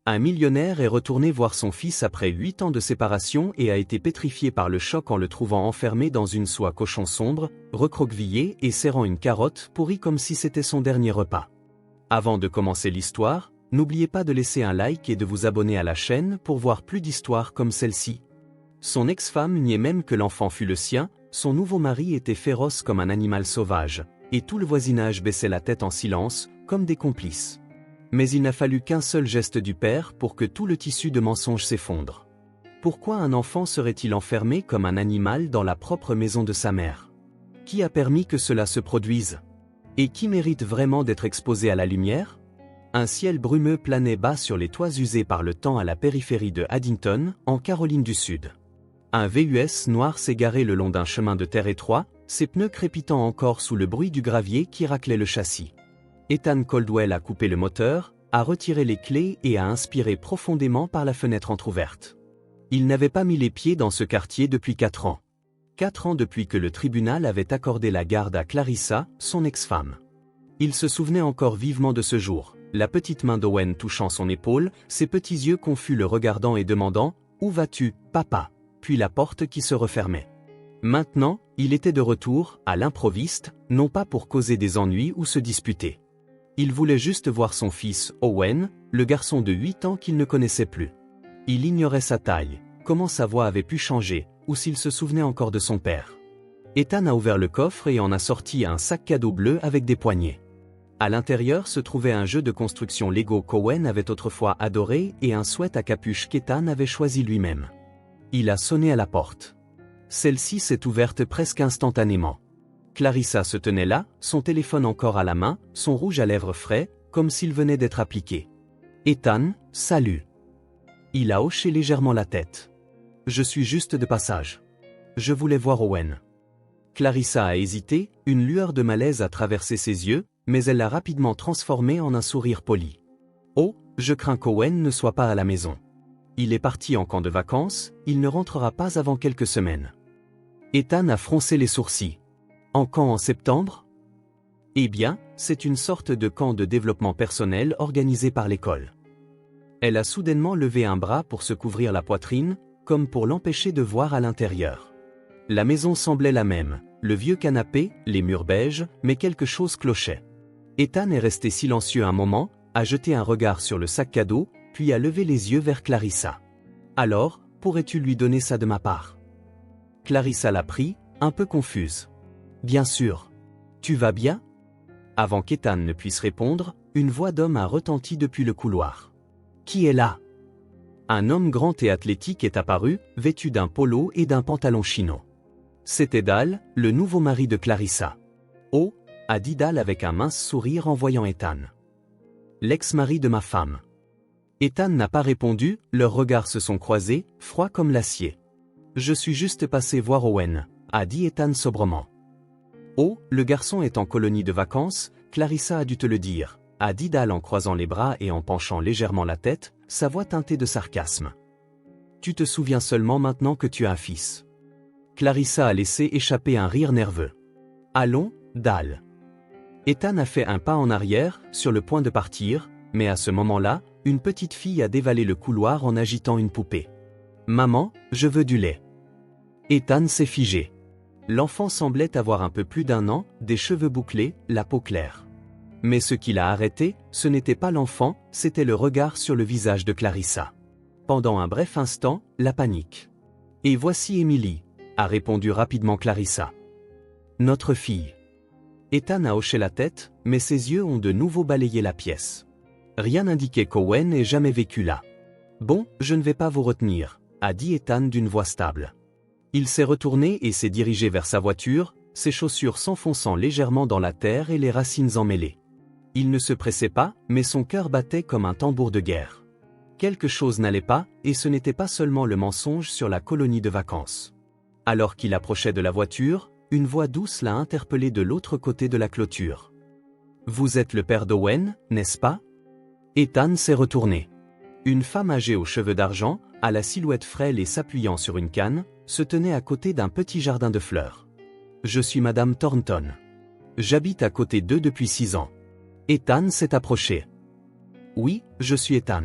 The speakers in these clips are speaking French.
Un millionnaire est retourné voir son fils après 8 ans de séparation et a été pétrifié par le choc en le trouvant enfermé dans une soie cochon sombre, recroquevillé et serrant une carotte pourrie comme si c'était son dernier repas. Avant de commencer l'histoire, n'oubliez pas de laisser un like et de vous abonner à la chaîne pour voir plus d'histoires comme celle-ci. Son ex-femme niait même que l'enfant fût le sien, son nouveau mari était féroce comme un animal sauvage, et tout le voisinage baissait la tête en silence, comme des complices. Mais il n'a fallu qu'un seul geste du père pour que tout le tissu de mensonges s'effondre. Pourquoi un enfant serait-il enfermé comme un animal dans la propre maison de sa mère? Qui a permis que cela se produise? Et qui mérite vraiment d'être exposé à la lumière? Un ciel brumeux planait bas sur les toits usés par le temps à la périphérie de Addington, en Caroline du Sud. Un VUS noir s'égarait le long d'un chemin de terre étroit, ses pneus crépitant encore sous le bruit du gravier qui raclait le châssis. Ethan Caldwell a coupé le moteur, a retiré les clés et a inspiré profondément par la fenêtre entr'ouverte. Il n'avait pas mis les pieds dans ce quartier depuis 4 ans. 4 ans depuis que le tribunal avait accordé la garde à Clarissa, son ex-femme. Il se souvenait encore vivement de ce jour, la petite main d'Owen touchant son épaule, ses petits yeux confus le regardant et demandant « Où vas-tu, papa ?» puis la porte qui se refermait. Maintenant, il était de retour, à l'improviste, non pas pour causer des ennuis ou se disputer. Il voulait juste voir son fils, Owen, le garçon de 8 ans qu'il ne connaissait plus. Il ignorait sa taille, comment sa voix avait pu changer, ou s'il se souvenait encore de son père. Ethan a ouvert le coffre et en a sorti un sac cadeau bleu avec des poignées. À l'intérieur se trouvait un jeu de construction Lego qu'Owen avait autrefois adoré et un sweat à capuche qu'Ethan avait choisi lui-même. Il a sonné à la porte. Celle-ci s'est ouverte presque instantanément. Clarissa se tenait là, son téléphone encore à la main, son rouge à lèvres frais, comme s'il venait d'être appliqué. « Ethan, salut. » Il a hoché légèrement la tête. « Je suis juste de passage. Je voulais voir Owen. » Clarissa a hésité, une lueur de malaise a traversé ses yeux, mais elle l'a rapidement transformé en un sourire poli. « Oh, je crains qu'Owen ne soit pas à la maison. Il est parti en camp de vacances, il ne rentrera pas avant quelques semaines. » Ethan a froncé les sourcils. En camp en septembre? Eh bien, c'est une sorte de camp de développement personnel organisé par l'école. Elle a soudainement levé un bras pour se couvrir la poitrine, comme pour l'empêcher de voir à l'intérieur. La maison semblait la même, le vieux canapé, les murs beiges, mais quelque chose clochait. Ethan est resté silencieux un moment, a jeté un regard sur le sac cadeau, puis a levé les yeux vers Clarissa. « Alors, pourrais-tu lui donner ça de ma part ?» Clarissa l'a pris, un peu confuse. « Bien sûr. Tu vas bien ?» Avant qu'Ethan ne puisse répondre, une voix d'homme a retenti depuis le couloir. « Qui est là ?» Un homme grand et athlétique est apparu, vêtu d'un polo et d'un pantalon chino. C'était Dal, le nouveau mari de Clarissa. « Oh » a dit Dal avec un mince sourire en voyant Ethan. « L'ex-mari de ma femme. » Ethan n'a pas répondu, leurs regards se sont croisés, froids comme l'acier. « Je suis juste passé voir Owen » a dit Ethan sobrement. « Oh, le garçon est en colonie de vacances, Clarissa a dû te le dire » a dit Dal en croisant les bras et en penchant légèrement la tête, sa voix teintée de sarcasme. « Tu te souviens seulement maintenant que tu as un fils. » Clarissa a laissé échapper un rire nerveux. « Allons, Dal. » Ethan a fait un pas en arrière, sur le point de partir, mais à ce moment-là, une petite fille a dévalé le couloir en agitant une poupée. « Maman, je veux du lait. » Ethan s'est figé. L'enfant semblait avoir un peu plus d'1 an, des cheveux bouclés, la peau claire. Mais ce qui l'a arrêté, ce n'était pas l'enfant, c'était le regard sur le visage de Clarissa. Pendant un bref instant, la panique. « Et voici Emily » a répondu rapidement Clarissa. « Notre fille. » Ethan a hoché la tête, mais ses yeux ont de nouveau balayé la pièce. Rien n'indiquait qu'Owen ait jamais vécu là. « Bon, je ne vais pas vous retenir » a dit Ethan d'une voix stable. Il s'est retourné et s'est dirigé vers sa voiture, ses chaussures s'enfonçant légèrement dans la terre et les racines emmêlées. Il ne se pressait pas, mais son cœur battait comme un tambour de guerre. Quelque chose n'allait pas, et ce n'était pas seulement le mensonge sur la colonie de vacances. Alors qu'il approchait de la voiture, une voix douce l'a interpellé de l'autre côté de la clôture. « Vous êtes le père d'Owen, n'est-ce pas ?» Ethan s'est retourné. Une femme âgée aux cheveux d'argent, à la silhouette frêle et s'appuyant sur une canne, se tenait à côté d'un petit jardin de fleurs. « Je suis Madame Thornton. J'habite à côté d'eux depuis 6 ans. » Ethan s'est approché. « Oui, je suis Ethan.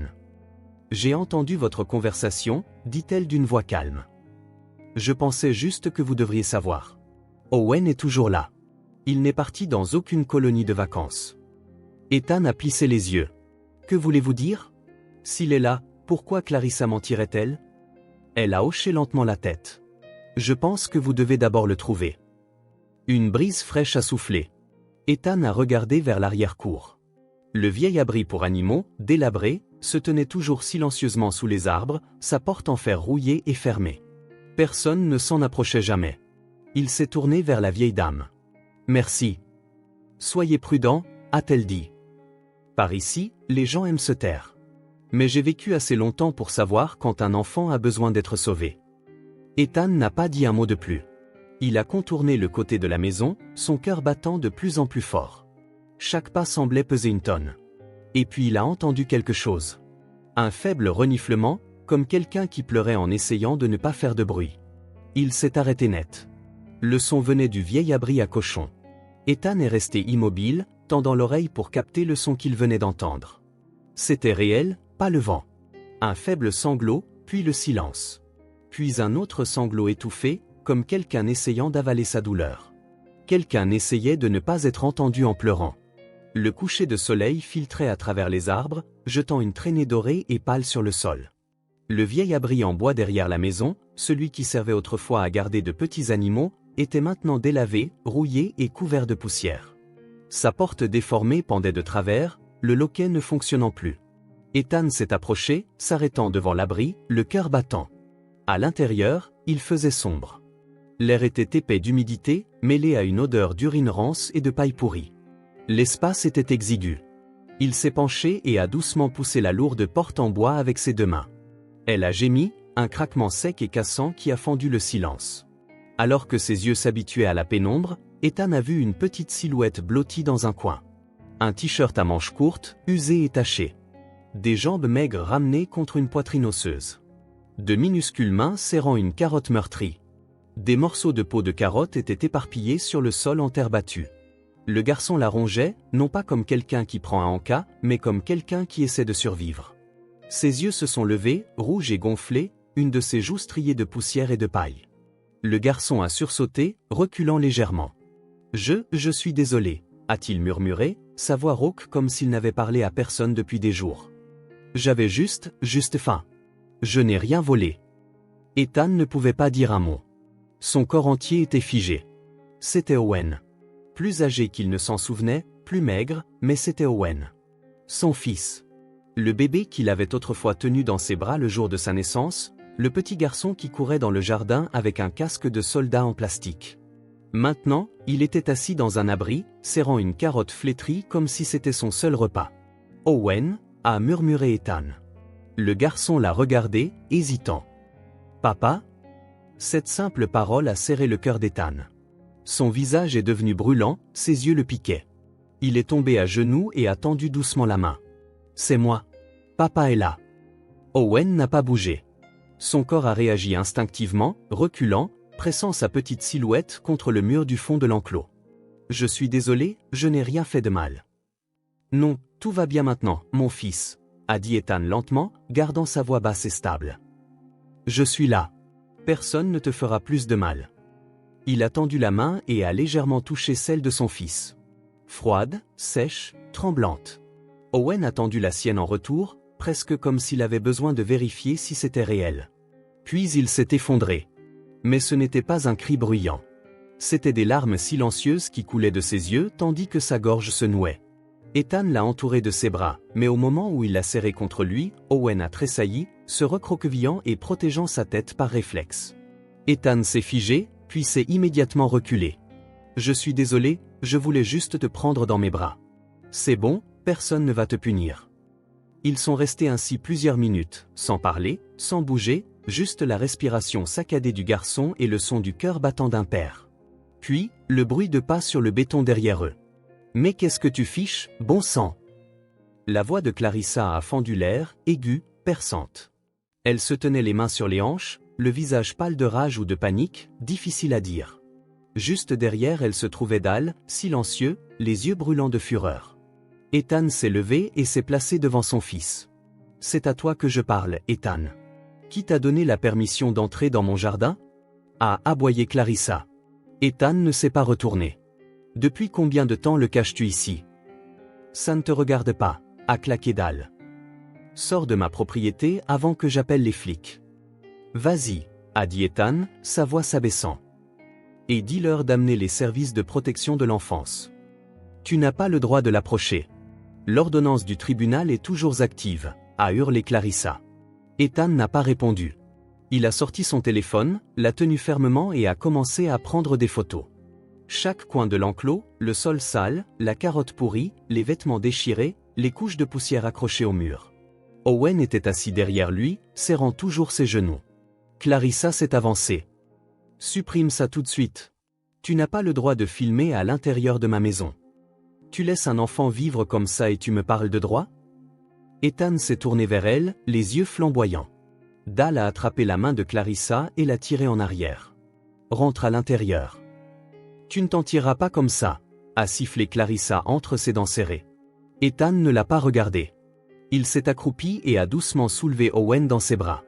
J'ai entendu votre conversation, dit-elle d'une voix calme. Je pensais juste que vous devriez savoir. Owen est toujours là. Il n'est parti dans aucune colonie de vacances. Ethan a plissé les yeux. Que voulez-vous dire? S'il est là, pourquoi Clarissa mentirait-elle? Elle a hoché lentement la tête. Je pense que vous devez d'abord le trouver. Une brise fraîche a soufflé. Ethan a regardé vers l'arrière-cour. Le vieil abri pour animaux, délabré, se tenait toujours silencieusement sous les arbres, sa porte en fer rouillée et fermée. Personne ne s'en approchait jamais. Il s'est tourné vers la vieille dame. Merci. Soyez prudent, a-t-elle dit. Par ici, les gens aiment se taire. Mais j'ai vécu assez longtemps pour savoir quand un enfant a besoin d'être sauvé. Ethan n'a pas dit un mot de plus. Il a contourné le côté de la maison, son cœur battant de plus en plus fort. Chaque pas semblait peser une tonne. Et puis il a entendu quelque chose. Un faible reniflement, comme quelqu'un qui pleurait en essayant de ne pas faire de bruit. Il s'est arrêté net. Le son venait du vieil abri à cochons. Ethan est resté immobile, tendant l'oreille pour capter le son qu'il venait d'entendre. C'était réel, pas le vent. Un faible sanglot, puis le silence. Puis un autre sanglot étouffé, comme quelqu'un essayant d'avaler sa douleur. Quelqu'un essayait de ne pas être entendu en pleurant. Le coucher de soleil filtrait à travers les arbres, jetant une traînée dorée et pâle sur le sol. Le vieil abri en bois derrière la maison, celui qui servait autrefois à garder de petits animaux, était maintenant délavé, rouillé et couvert de poussière. Sa porte déformée pendait de travers, le loquet ne fonctionnant plus. Ethan s'est approché, s'arrêtant devant l'abri, le cœur battant. À l'intérieur, il faisait sombre. L'air était épais d'humidité, mêlé à une odeur d'urine rance et de paille pourrie. L'espace était exigu. Il s'est penché et a doucement poussé la lourde porte en bois avec ses deux mains. Elle a gémi, un craquement sec et cassant qui a fendu le silence. Alors que ses yeux s'habituaient à la pénombre, Ethan a vu une petite silhouette blottie dans un coin. Un t-shirt à manches courtes, usé et taché. Des jambes maigres ramenées contre une poitrine osseuse. De minuscules mains serrant une carotte meurtrie. Des morceaux de peau de carotte étaient éparpillés sur le sol en terre battue. Le garçon la rongeait, non pas comme quelqu'un qui prend un encas, mais comme quelqu'un qui essaie de survivre. Ses yeux se sont levés, rouges et gonflés, une de ses joues striées de poussière et de paille. Le garçon a sursauté, reculant légèrement. « Je suis désolé », a-t-il murmuré, sa voix rauque comme s'il n'avait parlé à personne depuis des jours. « J'avais juste faim. Je n'ai rien volé. » Ethan ne pouvait pas dire un mot. Son corps entier était figé. C'était Owen. Plus âgé qu'il ne s'en souvenait, plus maigre, mais c'était Owen. Son fils. Le bébé qu'il avait autrefois tenu dans ses bras le jour de sa naissance, le petit garçon qui courait dans le jardin avec un casque de soldat en plastique. Maintenant, il était assis dans un abri, serrant une carotte flétrie comme si c'était son seul repas. « Owen » a murmuré Ethan. Le garçon l'a regardé, hésitant. « Papa ?» Cette simple parole a serré le cœur d'Ethan. Son visage est devenu brûlant, ses yeux le piquaient. Il est tombé à genoux et a tendu doucement la main. « C'est moi. Papa est là. » Owen n'a pas bougé. Son corps a réagi instinctivement, reculant, pressant sa petite silhouette contre le mur du fond de l'enclos. « Je suis désolé, je n'ai rien fait de mal. »« Non, tout va bien maintenant, mon fils, » a dit Ethan lentement, gardant sa voix basse et stable. « Je suis là. Personne ne te fera plus de mal. » Il a tendu la main et a légèrement touché celle de son fils. Froide, sèche, tremblante. Owen a tendu la sienne en retour, presque comme s'il avait besoin de vérifier si c'était réel. Puis il s'est effondré. Mais ce n'était pas un cri bruyant. C'étaient des larmes silencieuses qui coulaient de ses yeux tandis que sa gorge se nouait. Ethan l'a entouré de ses bras, mais au moment où il l'a serré contre lui, Owen a tressailli, se recroquevillant et protégeant sa tête par réflexe. Ethan s'est figé, puis s'est immédiatement reculé. « Je suis désolé, je voulais juste te prendre dans mes bras. C'est bon, personne ne va te punir. » Ils sont restés ainsi plusieurs minutes, sans parler, sans bouger, juste la respiration saccadée du garçon et le son du cœur battant d'un père. Puis, le bruit de pas sur le béton derrière eux. « Mais qu'est-ce que tu fiches, bon sang ?» La voix de Clarissa a fendu l'air, aiguë, perçante. Elle se tenait les mains sur les hanches, le visage pâle de rage ou de panique, difficile à dire. Juste derrière elle se trouvait Dal, silencieux, les yeux brûlants de fureur. Ethan s'est levé et s'est placé devant son fils. C'est à toi que je parle, Ethan. Qui t'a donné la permission d'entrer dans mon jardin? A aboyé Clarissa. Ethan ne s'est pas retourné. Depuis combien de temps le caches-tu ici? Ça ne te regarde pas, a claqué Dal. Sors de ma propriété avant que j'appelle les flics. Vas-y, a dit Ethan, sa voix s'abaissant. Et dis-leur d'amener les services de protection de l'enfance. Tu n'as pas le droit de l'approcher. L'ordonnance du tribunal est toujours active, a hurlé Clarissa. Ethan n'a pas répondu. Il a sorti son téléphone, l'a tenu fermement et a commencé à prendre des photos. Chaque coin de l'enclos, le sol sale, la carotte pourrie, les vêtements déchirés, les couches de poussière accrochées au mur. Owen était assis derrière lui, serrant toujours ses genoux. Clarissa s'est avancée. Supprime ça tout de suite. Tu n'as pas le droit de filmer à l'intérieur de ma maison. Tu laisses un enfant vivre comme ça et tu me parles de droit? Ethan s'est tourné vers elle, les yeux flamboyants. Dal a attrapé la main de Clarissa et l'a tirée en arrière. Rentre à l'intérieur. Tu ne t'en tireras pas comme ça, a sifflé Clarissa entre ses dents serrées. Ethan ne l'a pas regardé. Il s'est accroupi et a doucement soulevé Owen dans ses bras.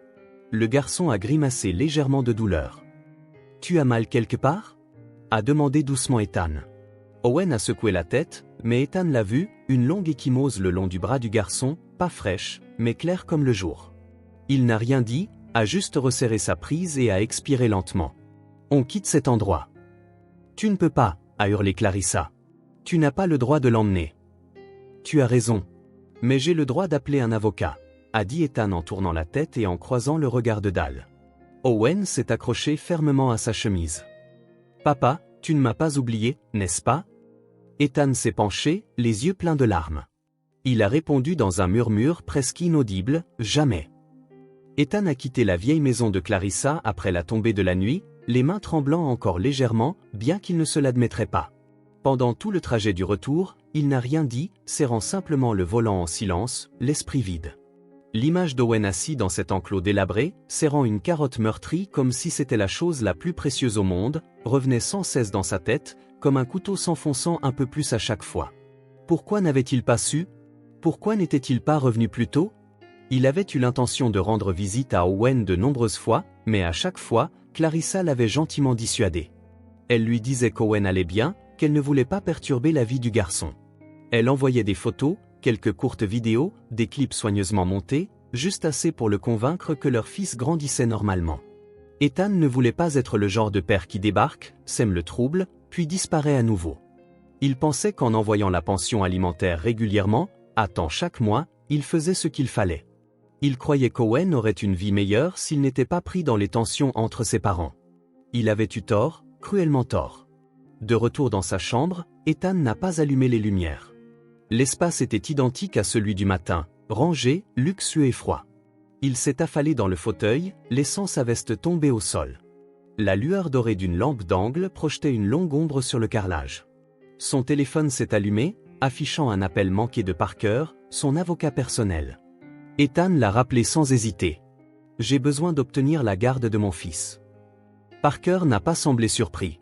Le garçon a grimacé légèrement de douleur. Tu as mal quelque part? A demandé doucement Ethan. Owen a secoué la tête, mais Ethan l'a vu, une longue ecchymose le long du bras du garçon, pas fraîche, mais claire comme le jour. Il n'a rien dit, a juste resserré sa prise et a expiré lentement. On quitte cet endroit. Tu ne peux pas, a hurlé Clarissa. Tu n'as pas le droit de l'emmener. Tu as raison. Mais j'ai le droit d'appeler un avocat, a dit Ethan en tournant la tête et en croisant le regard de Dal. Owen s'est accroché fermement à sa chemise. Papa, tu ne m'as pas oublié, n'est-ce pas? Ethan s'est penché, les yeux pleins de larmes. Il a répondu dans un murmure presque inaudible, jamais. Ethan a quitté la vieille maison de Clarissa après la tombée de la nuit, les mains tremblant encore légèrement, bien qu'il ne se l'admettrait pas. Pendant tout le trajet du retour, il n'a rien dit, serrant simplement le volant en silence, l'esprit vide. L'image d'Owen assis dans cet enclos délabré, serrant une carotte meurtrie comme si c'était la chose la plus précieuse au monde, revenait sans cesse dans sa tête, comme un couteau s'enfonçant un peu plus à chaque fois. Pourquoi n'avait-il pas su? Pourquoi n'était-il pas revenu plus tôt? Il avait eu l'intention de rendre visite à Owen de nombreuses fois, mais à chaque fois, Clarissa l'avait gentiment dissuadé. Elle lui disait qu'Owen allait bien, qu'elle ne voulait pas perturber la vie du garçon. Elle envoyait des photos, quelques courtes vidéos, des clips soigneusement montés, juste assez pour le convaincre que leur fils grandissait normalement. Ethan ne voulait pas être le genre de père qui débarque, sème le trouble, puis disparaît à nouveau. Il pensait qu'en envoyant la pension alimentaire régulièrement, à temps chaque mois, il faisait ce qu'il fallait. Il croyait qu'Owen aurait une vie meilleure s'il n'était pas pris dans les tensions entre ses parents. Il avait eu tort, cruellement tort. De retour dans sa chambre, Ethan n'a pas allumé les lumières. L'espace était identique à celui du matin, rangé, luxueux et froid. Il s'est affalé dans le fauteuil, laissant sa veste tomber au sol. La lueur dorée d'une lampe d'angle projetait une longue ombre sur le carrelage. Son téléphone s'est allumé, affichant un appel manqué de Parker, son avocat personnel. Ethan l'a rappelé sans hésiter. « J'ai besoin d'obtenir la garde de mon fils. » Parker n'a pas semblé surpris.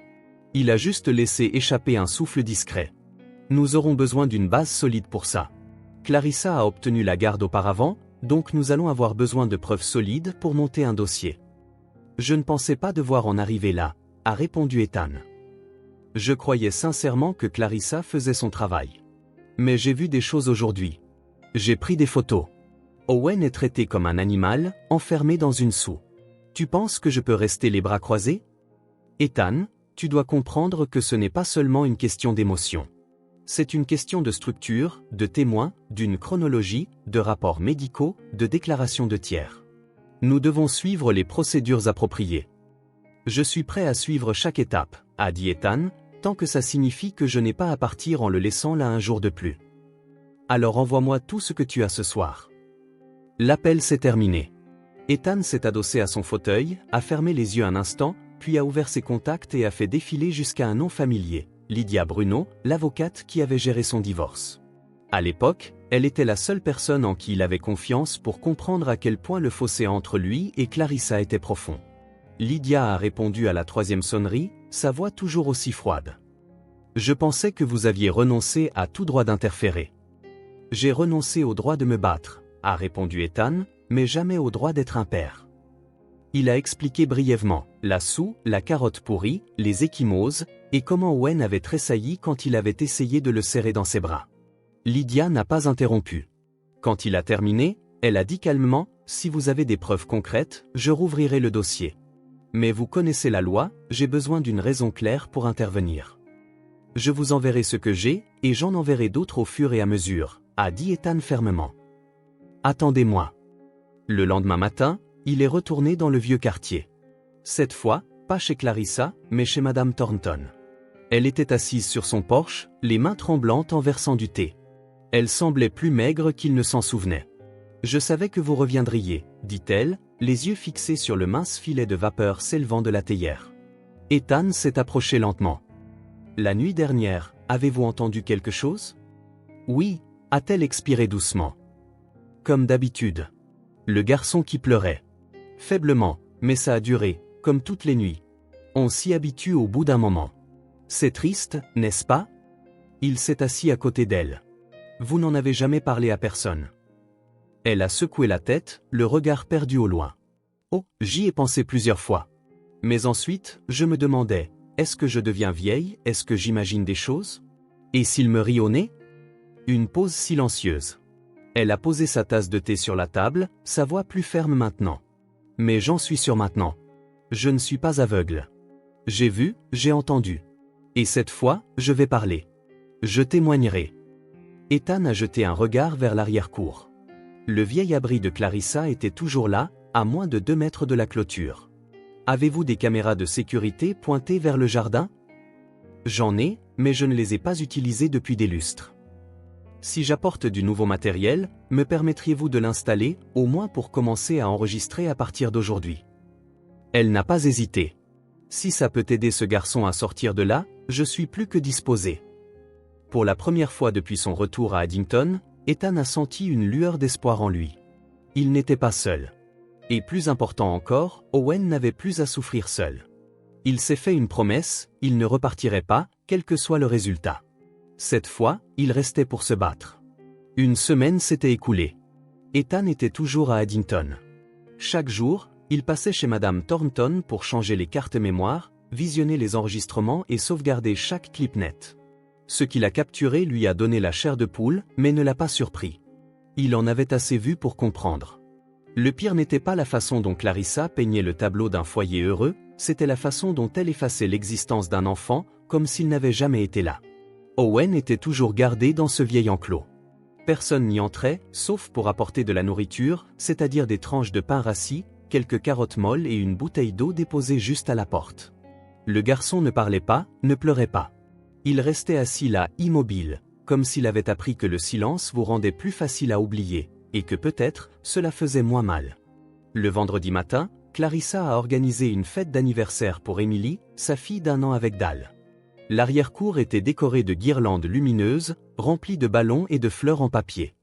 Il a juste laissé échapper un souffle discret. « Nous aurons besoin d'une base solide pour ça. Clarissa a obtenu la garde auparavant, donc nous allons avoir besoin de preuves solides pour monter un dossier. » Je ne pensais pas devoir en arriver là, a répondu Ethan. Je croyais sincèrement que Clarissa faisait son travail. Mais j'ai vu des choses aujourd'hui. J'ai pris des photos. Owen est traité comme un animal, enfermé dans une soue. Tu penses que je peux rester les bras croisés? Ethan, tu dois comprendre que ce n'est pas seulement une question d'émotion. C'est une question de structure, de témoins, d'une chronologie, de rapports médicaux, de déclarations de tiers. Nous devons suivre les procédures appropriées. Je suis prêt à suivre chaque étape, a dit Ethan, tant que ça signifie que je n'ai pas à partir en le laissant là un jour de plus. Alors envoie-moi tout ce que tu as ce soir. L'appel s'est terminé. Ethan s'est adossé à son fauteuil, a fermé les yeux un instant, puis a ouvert ses contacts et a fait défiler jusqu'à un nom familier, Lydia Bruno, l'avocate qui avait géré son divorce. À l'époque, elle était la seule personne en qui il avait confiance pour comprendre à quel point le fossé entre lui et Clarissa était profond. Lydia a répondu à la troisième sonnerie, sa voix toujours aussi froide. « Je pensais que vous aviez renoncé à tout droit d'interférer. J'ai renoncé au droit de me battre, a répondu Ethan, mais jamais au droit d'être un père. Il a expliqué brièvement la soue, la carotte pourrie, les ecchymoses, et comment Owen avait tressailli quand il avait essayé de le serrer dans ses bras. Lydia n'a pas interrompu. Quand il a terminé, elle a dit calmement, « Si vous avez des preuves concrètes, je rouvrirai le dossier. Mais vous connaissez la loi, j'ai besoin d'une raison claire pour intervenir. Je vous enverrai ce que j'ai, et j'en enverrai d'autres au fur et à mesure, » a dit Ethan fermement. « Attendez-moi. » Le lendemain matin, il est retourné dans le vieux quartier. Cette fois, pas chez Clarissa, mais chez Madame Thornton. Elle était assise sur son porche, les mains tremblantes en versant du thé. Elle semblait plus maigre qu'il ne s'en souvenait. « Je savais que vous reviendriez, » dit-elle, les yeux fixés sur le mince filet de vapeur s'élevant de la théière. Ethan s'est approché lentement. « La nuit dernière, avez-vous entendu quelque chose ? » « Oui, » a-t-elle expiré doucement. « Comme d'habitude. » Le garçon qui pleurait. Faiblement, mais ça a duré, comme toutes les nuits. On s'y habitue au bout d'un moment. C'est triste, n'est-ce pas ? Il s'est assis à côté d'elle. Vous n'en avez jamais parlé à personne. Elle a secoué la tête, le regard perdu au loin. Oh, j'y ai pensé plusieurs fois. Mais ensuite, je me demandais, est-ce que je deviens vieille, est-ce que j'imagine des choses ? Et s'il me rit au nez ? Une pause silencieuse. Elle a posé sa tasse de thé sur la table, sa voix plus ferme maintenant. Mais j'en suis sûr maintenant. Je ne suis pas aveugle. J'ai vu, j'ai entendu. Et cette fois, je vais parler. Je témoignerai. Ethan a jeté un regard vers l'arrière-cour. Le vieil abri de Clarissa était toujours là, à moins de 2 mètres de la clôture. Avez-vous des caméras de sécurité pointées vers le jardin ? J'en ai, mais je ne les ai pas utilisées depuis des lustres. Si j'apporte du nouveau matériel, me permettriez-vous de l'installer, au moins pour commencer à enregistrer à partir d'aujourd'hui ? Elle n'a pas hésité. Si ça peut aider ce garçon à sortir de là, je suis plus que disposé. Pour la première fois depuis son retour à Addington, Ethan a senti une lueur d'espoir en lui. Il n'était pas seul. Et plus important encore, Owen n'avait plus à souffrir seul. Il s'est fait une promesse, il ne repartirait pas, quel que soit le résultat. Cette fois, il restait pour se battre. Une semaine s'était écoulée. Ethan était toujours à Addington. Chaque jour, il passait chez Madame Thornton pour changer les cartes mémoire, visionner les enregistrements et sauvegarder chaque clip net. Ce qu'il a capturé lui a donné la chair de poule, mais ne l'a pas surpris. Il en avait assez vu pour comprendre. Le pire n'était pas la façon dont Clarissa peignait le tableau d'un foyer heureux, c'était la façon dont elle effaçait l'existence d'un enfant, comme s'il n'avait jamais été là. Owen était toujours gardé dans ce vieil enclos. Personne n'y entrait, sauf pour apporter de la nourriture, c'est-à-dire des tranches de pain rassis, quelques carottes molles et une bouteille d'eau déposée juste à la porte. Le garçon ne parlait pas, ne pleurait pas. Il restait assis là, immobile, comme s'il avait appris que le silence vous rendait plus facile à oublier, et que peut-être, cela faisait moins mal. Le vendredi matin, Clarissa a organisé une fête d'anniversaire pour Emily, sa fille d'1 an avec Dal. L'arrière-cour était décorée de guirlandes lumineuses, remplies de ballons et de fleurs en papier.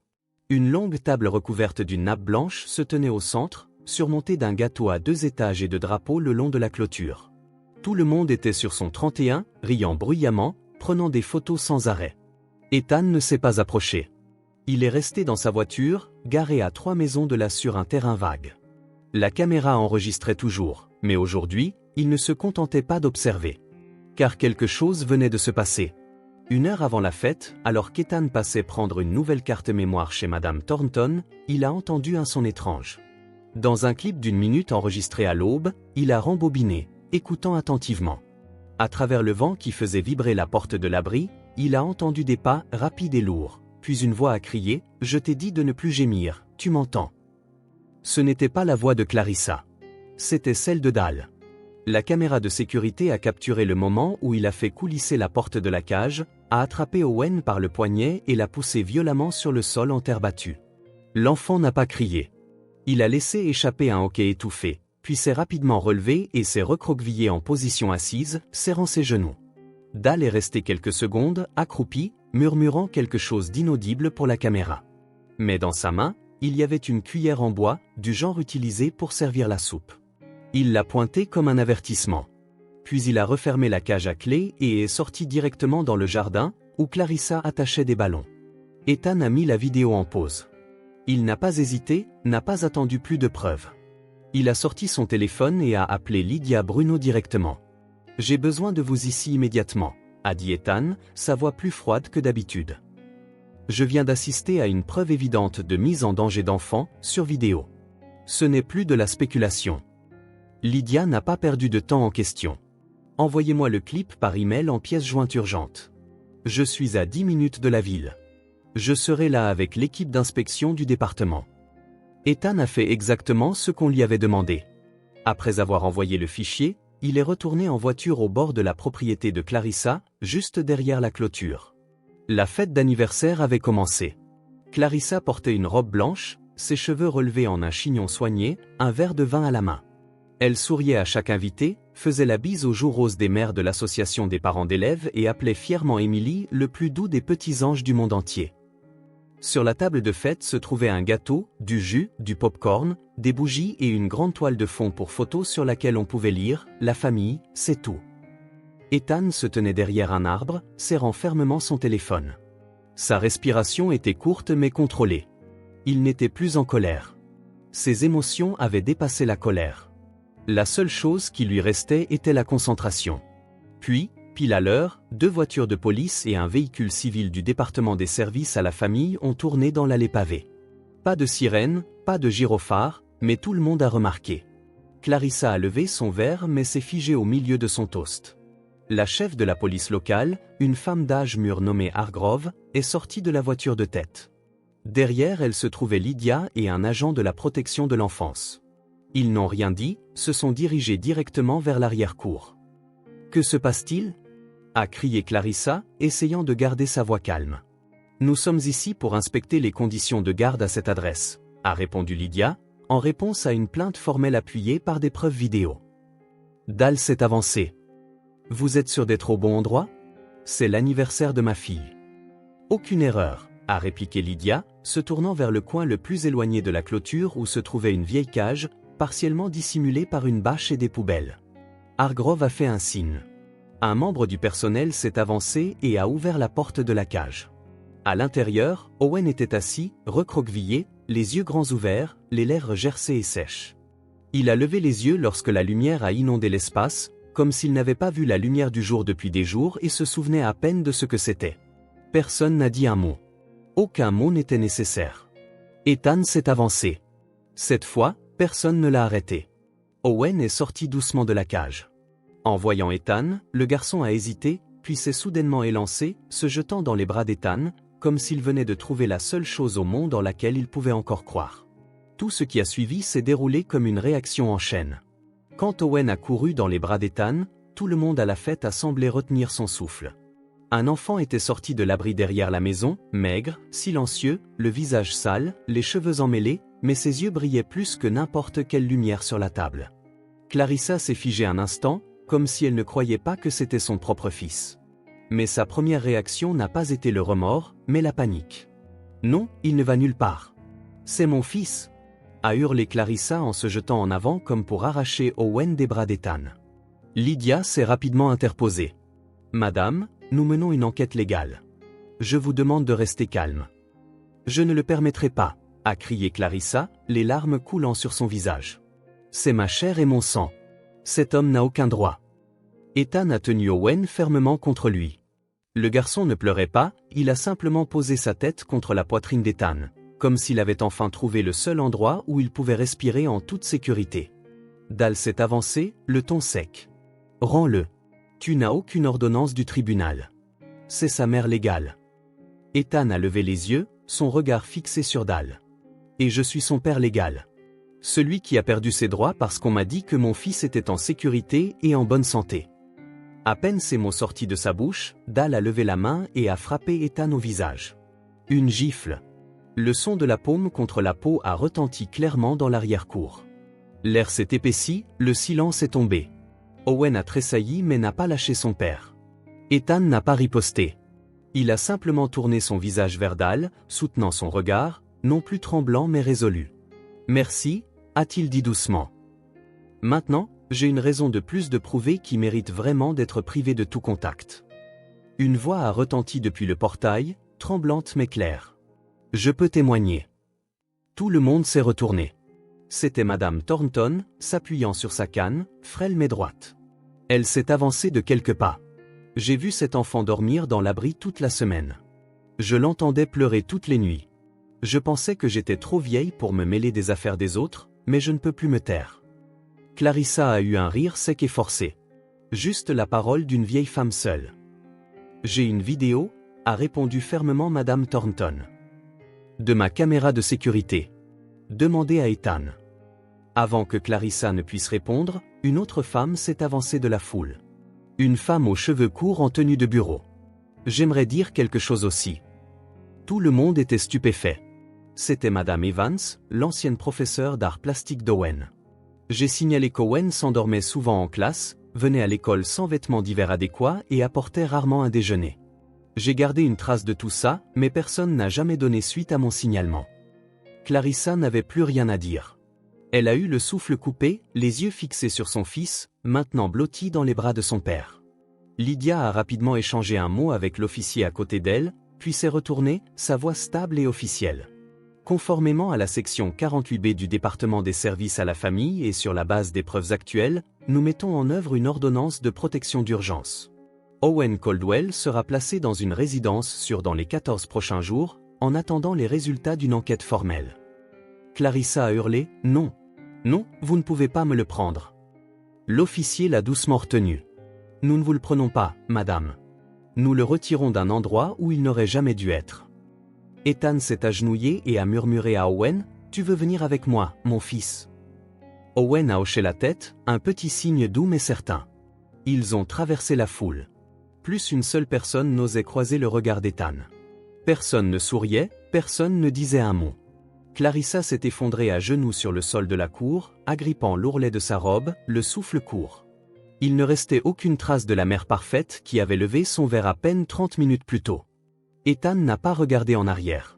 Une longue table recouverte d'une nappe blanche se tenait au centre, surmontée d'un gâteau à 2 étages et de drapeaux le long de la clôture. Tout le monde était sur son 31, riant bruyamment, prenant des photos sans arrêt. Ethan ne s'est pas approché. Il est resté dans sa voiture, garée à 3 maisons de là sur un terrain vague. La caméra enregistrait toujours, mais aujourd'hui, il ne se contentait pas d'observer. Car quelque chose venait de se passer. 1 heure avant la fête, alors qu'Ethan passait prendre une nouvelle carte mémoire chez Madame Thornton, il a entendu un son étrange. Dans un clip d'1 minute enregistré à l'aube, il a rembobiné, écoutant attentivement. À travers le vent qui faisait vibrer la porte de l'abri, il a entendu des pas rapides et lourds, puis une voix a crié « Je t'ai dit de ne plus gémir, tu m'entends ?» Ce n'était pas la voix de Clarissa. C'était celle de Dal. La caméra de sécurité a capturé le moment où il a fait coulisser la porte de la cage, a attrapé Owen par le poignet et l'a poussé violemment sur le sol en terre battue. L'enfant n'a pas crié. Il a laissé échapper un hoquet étouffé, puis s'est rapidement relevé et s'est recroquevillé en position assise, serrant ses genoux. Dal est resté quelques secondes, accroupi, murmurant quelque chose d'inaudible pour la caméra. Mais dans sa main, il y avait une cuillère en bois, du genre utilisé pour servir la soupe. Il l'a pointée comme un avertissement. Puis il a refermé la cage à clé et est sorti directement dans le jardin, où Clarissa attachait des ballons. Ethan a mis la vidéo en pause. Il n'a pas hésité, n'a pas attendu plus de preuves. Il a sorti son téléphone et a appelé Lydia Bruno directement. « J'ai besoin de vous ici immédiatement », a dit Ethan, sa voix plus froide que d'habitude. « Je viens d'assister à une preuve évidente de mise en danger d'enfant, sur vidéo. Ce n'est plus de la spéculation. » Lydia n'a pas perdu de temps en question. « Envoyez-moi le clip par email en pièce jointe urgente. Je suis à 10 minutes de la ville. Je serai là avec l'équipe d'inspection du département. » Ethan a fait exactement ce qu'on lui avait demandé. Après avoir envoyé le fichier, il est retourné en voiture au bord de la propriété de Clarissa, juste derrière la clôture. La fête d'anniversaire avait commencé. Clarissa portait une robe blanche, ses cheveux relevés en un chignon soigné, un verre de vin à la main. Elle souriait à chaque invité, faisait la bise aux joues roses des mères de l'association des parents d'élèves et appelait fièrement Émilie le plus doux des petits anges du monde entier. Sur la table de fête se trouvait un gâteau, du jus, du pop-corn, des bougies et une grande toile de fond pour photos sur laquelle on pouvait lire « La famille, c'est tout ». Ethan se tenait derrière un arbre, serrant fermement son téléphone. Sa respiration était courte mais contrôlée. Il n'était plus en colère. Ses émotions avaient dépassé la colère. La seule chose qui lui restait était la concentration. Puis, pile à l'heure, 2 voitures de police et un véhicule civil du département des services à la famille ont tourné dans l'allée pavée. Pas de sirène, pas de gyrophare, mais tout le monde a remarqué. Clarissa a levé son verre mais s'est figée au milieu de son toast. La chef de la police locale, une femme d'âge mûr nommée Hargrove, est sortie de la voiture de tête. Derrière elle se trouvait Lydia et un agent de la protection de l'enfance. Ils n'ont rien dit, se sont dirigés directement vers l'arrière-cour. « Que se passe-t-il » a crié Clarissa, essayant de garder sa voix calme. « Nous sommes ici pour inspecter les conditions de garde à cette adresse », a répondu Lydia, en réponse à une plainte formelle appuyée par des preuves vidéo. Dal s'est avancé. « Vous êtes sûr d'être au bon endroit ? C'est l'anniversaire de ma fille. » « Aucune erreur, » a répliqué Lydia, se tournant vers le coin le plus éloigné de la clôture où se trouvait une vieille cage, partiellement dissimulée par une bâche et des poubelles. Hargrove a fait un signe. Un membre du personnel s'est avancé et a ouvert la porte de la cage. À l'intérieur, Owen était assis, recroquevillé, les yeux grands ouverts, les lèvres gercées et sèches. Il a levé les yeux lorsque la lumière a inondé l'espace, comme s'il n'avait pas vu la lumière du jour depuis des jours et se souvenait à peine de ce que c'était. Personne n'a dit un mot. Aucun mot n'était nécessaire. Ethan s'est avancé. Cette fois, personne ne l'a arrêté. Owen est sorti doucement de la cage. En voyant Ethan, le garçon a hésité, puis s'est soudainement élancé, se jetant dans les bras d'Ethan, comme s'il venait de trouver la seule chose au monde en laquelle il pouvait encore croire. Tout ce qui a suivi s'est déroulé comme une réaction en chaîne. Quand Owen a couru dans les bras d'Ethan, tout le monde à la fête a semblé retenir son souffle. Un enfant était sorti de l'abri derrière la maison, maigre, silencieux, le visage sale, les cheveux emmêlés, mais ses yeux brillaient plus que n'importe quelle lumière sur la table. Clarissa s'est figée un instant, comme si elle ne croyait pas que c'était son propre fils. Mais sa première réaction n'a pas été le remords, mais la panique. « Non, il ne va nulle part. C'est mon fils !» a hurlé Clarissa en se jetant en avant comme pour arracher Owen des bras d'Ethan. Lydia s'est rapidement interposée. « Madame, nous menons une enquête légale. Je vous demande de rester calme. »« Je ne le permettrai pas », a crié Clarissa, les larmes coulant sur son visage. « C'est ma chair et mon sang. Cet homme n'a aucun droit. » Ethan a tenu Owen fermement contre lui. Le garçon ne pleurait pas, il a simplement posé sa tête contre la poitrine d'Ethan, comme s'il avait enfin trouvé le seul endroit où il pouvait respirer en toute sécurité. Dal s'est avancé, le ton sec. « Rends-le. Tu n'as aucune ordonnance du tribunal. C'est sa mère légale. » Ethan a levé les yeux, son regard fixé sur Dal. « Et je suis son père légal. Celui qui a perdu ses droits parce qu'on m'a dit que mon fils était en sécurité et en bonne santé. » À peine ces mots sortis de sa bouche, Dal a levé la main et a frappé Ethan au visage. Une gifle. Le son de la paume contre la peau a retenti clairement dans l'arrière-cour. L'air s'est épaissi, le silence est tombé. Owen a tressailli mais n'a pas lâché son père. Ethan n'a pas riposté. Il a simplement tourné son visage vers Dal, soutenant son regard, non plus tremblant mais résolu. « Merci », a-t-il dit doucement. « Maintenant, j'ai une raison de plus de prouver qu'il mérite vraiment d'être privé de tout contact. » Une voix a retenti depuis le portail, tremblante mais claire. « Je peux témoigner. » Tout le monde s'est retourné. C'était Madame Thornton, s'appuyant sur sa canne, frêle mais droite. Elle s'est avancée de quelques pas. J'ai vu cet enfant dormir dans l'abri toute la semaine. Je l'entendais pleurer toutes les nuits. Je pensais que j'étais trop vieille pour me mêler des affaires des autres, mais je ne peux plus me taire. Clarissa a eu un rire sec et forcé. Juste la parole d'une vieille femme seule. J'ai une vidéo, a répondu fermement Madame Thornton. De ma caméra de sécurité. Demandez à Ethan. Avant que Clarissa ne puisse répondre, une autre femme s'est avancée de la foule. Une femme aux cheveux courts en tenue de bureau. J'aimerais dire quelque chose aussi. Tout le monde était stupéfait. C'était Madame Evans, l'ancienne professeure d'art plastique d'Owen. J'ai signalé qu'Owen s'endormait souvent en classe, venait à l'école sans vêtements d'hiver adéquats et apportait rarement un déjeuner. J'ai gardé une trace de tout ça, mais personne n'a jamais donné suite à mon signalement. Clarissa n'avait plus rien à dire. Elle a eu le souffle coupé, les yeux fixés sur son fils, maintenant blotti dans les bras de son père. Lydia a rapidement échangé un mot avec l'officier à côté d'elle, puis s'est retournée, sa voix stable et officielle. Conformément à la section 48B du département des services à la famille et sur la base des preuves actuelles, nous mettons en œuvre une ordonnance de protection d'urgence. Owen Caldwell sera placé dans une résidence sûre dans les 14 prochains jours, en attendant les résultats d'une enquête formelle. Clarissa a hurlé « Non, non, vous ne pouvez pas me le prendre ». L'officier l'a doucement retenu. « Nous ne vous le prenons pas, madame. Nous le retirons d'un endroit où il n'aurait jamais dû être. » Ethan s'est agenouillé et a murmuré à Owen « Tu veux venir avec moi, mon fils ?» Owen a hoché la tête, un petit signe doux mais certain. Ils ont traversé la foule. Plus une seule personne n'osait croiser le regard d'Ethan. Personne ne souriait, personne ne disait un mot. Clarissa s'est effondrée à genoux sur le sol de la cour, agrippant l'ourlet de sa robe, le souffle court. Il ne restait aucune trace de la mère parfaite qui avait levé son verre à peine 30 minutes plus tôt. Ethan n'a pas regardé en arrière.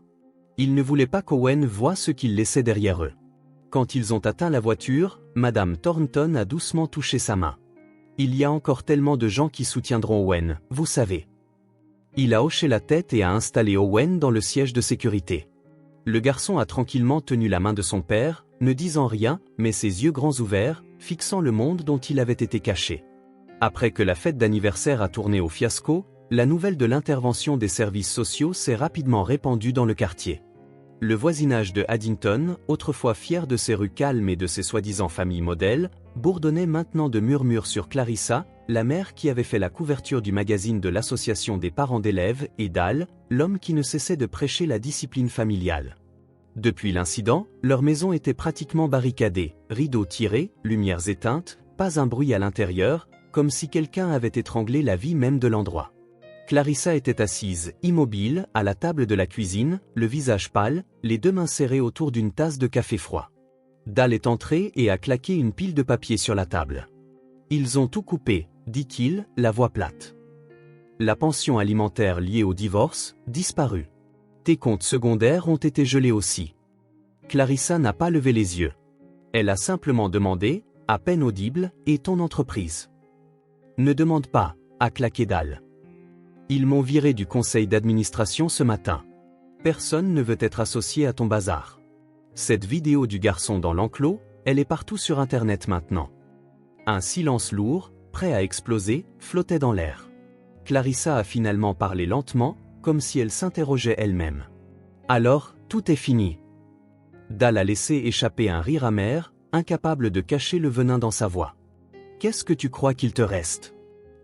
Il ne voulait pas qu'Owen voie ce qu'il laissait derrière eux. Quand ils ont atteint la voiture, Madame Thornton a doucement touché sa main. Il y a encore tellement de gens qui soutiendront Owen, vous savez. Il a hoché la tête et a installé Owen dans le siège de sécurité. Le garçon a tranquillement tenu la main de son père, ne disant rien, mais ses yeux grands ouverts, fixant le monde dont il avait été caché. Après que la fête d'anniversaire a tourné au fiasco, la nouvelle de l'intervention des services sociaux s'est rapidement répandue dans le quartier. Le voisinage de Addington, autrefois fier de ses rues calmes et de ses soi-disant familles modèles, bourdonnait maintenant de murmures sur Clarissa, la mère qui avait fait la couverture du magazine de l'association des parents d'élèves, et Dal, l'homme qui ne cessait de prêcher la discipline familiale. Depuis l'incident, leur maison était pratiquement barricadée, rideaux tirés, lumières éteintes, pas un bruit à l'intérieur, comme si quelqu'un avait étranglé la vie même de l'endroit. Clarissa était assise, immobile, à la table de la cuisine, le visage pâle, les deux mains serrées autour d'une tasse de café froid. Dal est entré et a claqué une pile de papier sur la table. « Ils ont tout coupé », dit-il, la voix plate. La pension alimentaire liée au divorce, disparue. Tes comptes secondaires ont été gelés aussi. Clarissa n'a pas levé les yeux. Elle a simplement demandé, à peine audible, « Et ton entreprise ?» Ne demande pas, a claqué Dal. Ils m'ont viré du conseil d'administration ce matin. Personne ne veut être associé à ton bazar. Cette vidéo du garçon dans l'enclos, elle est partout sur Internet maintenant. Un silence lourd, prêt à exploser, flottait dans l'air. Clarissa a finalement parlé lentement, comme si elle s'interrogeait elle-même. Alors, tout est fini. Dal a laissé échapper un rire amer, incapable de cacher le venin dans sa voix. Qu'est-ce que tu crois qu'il te reste?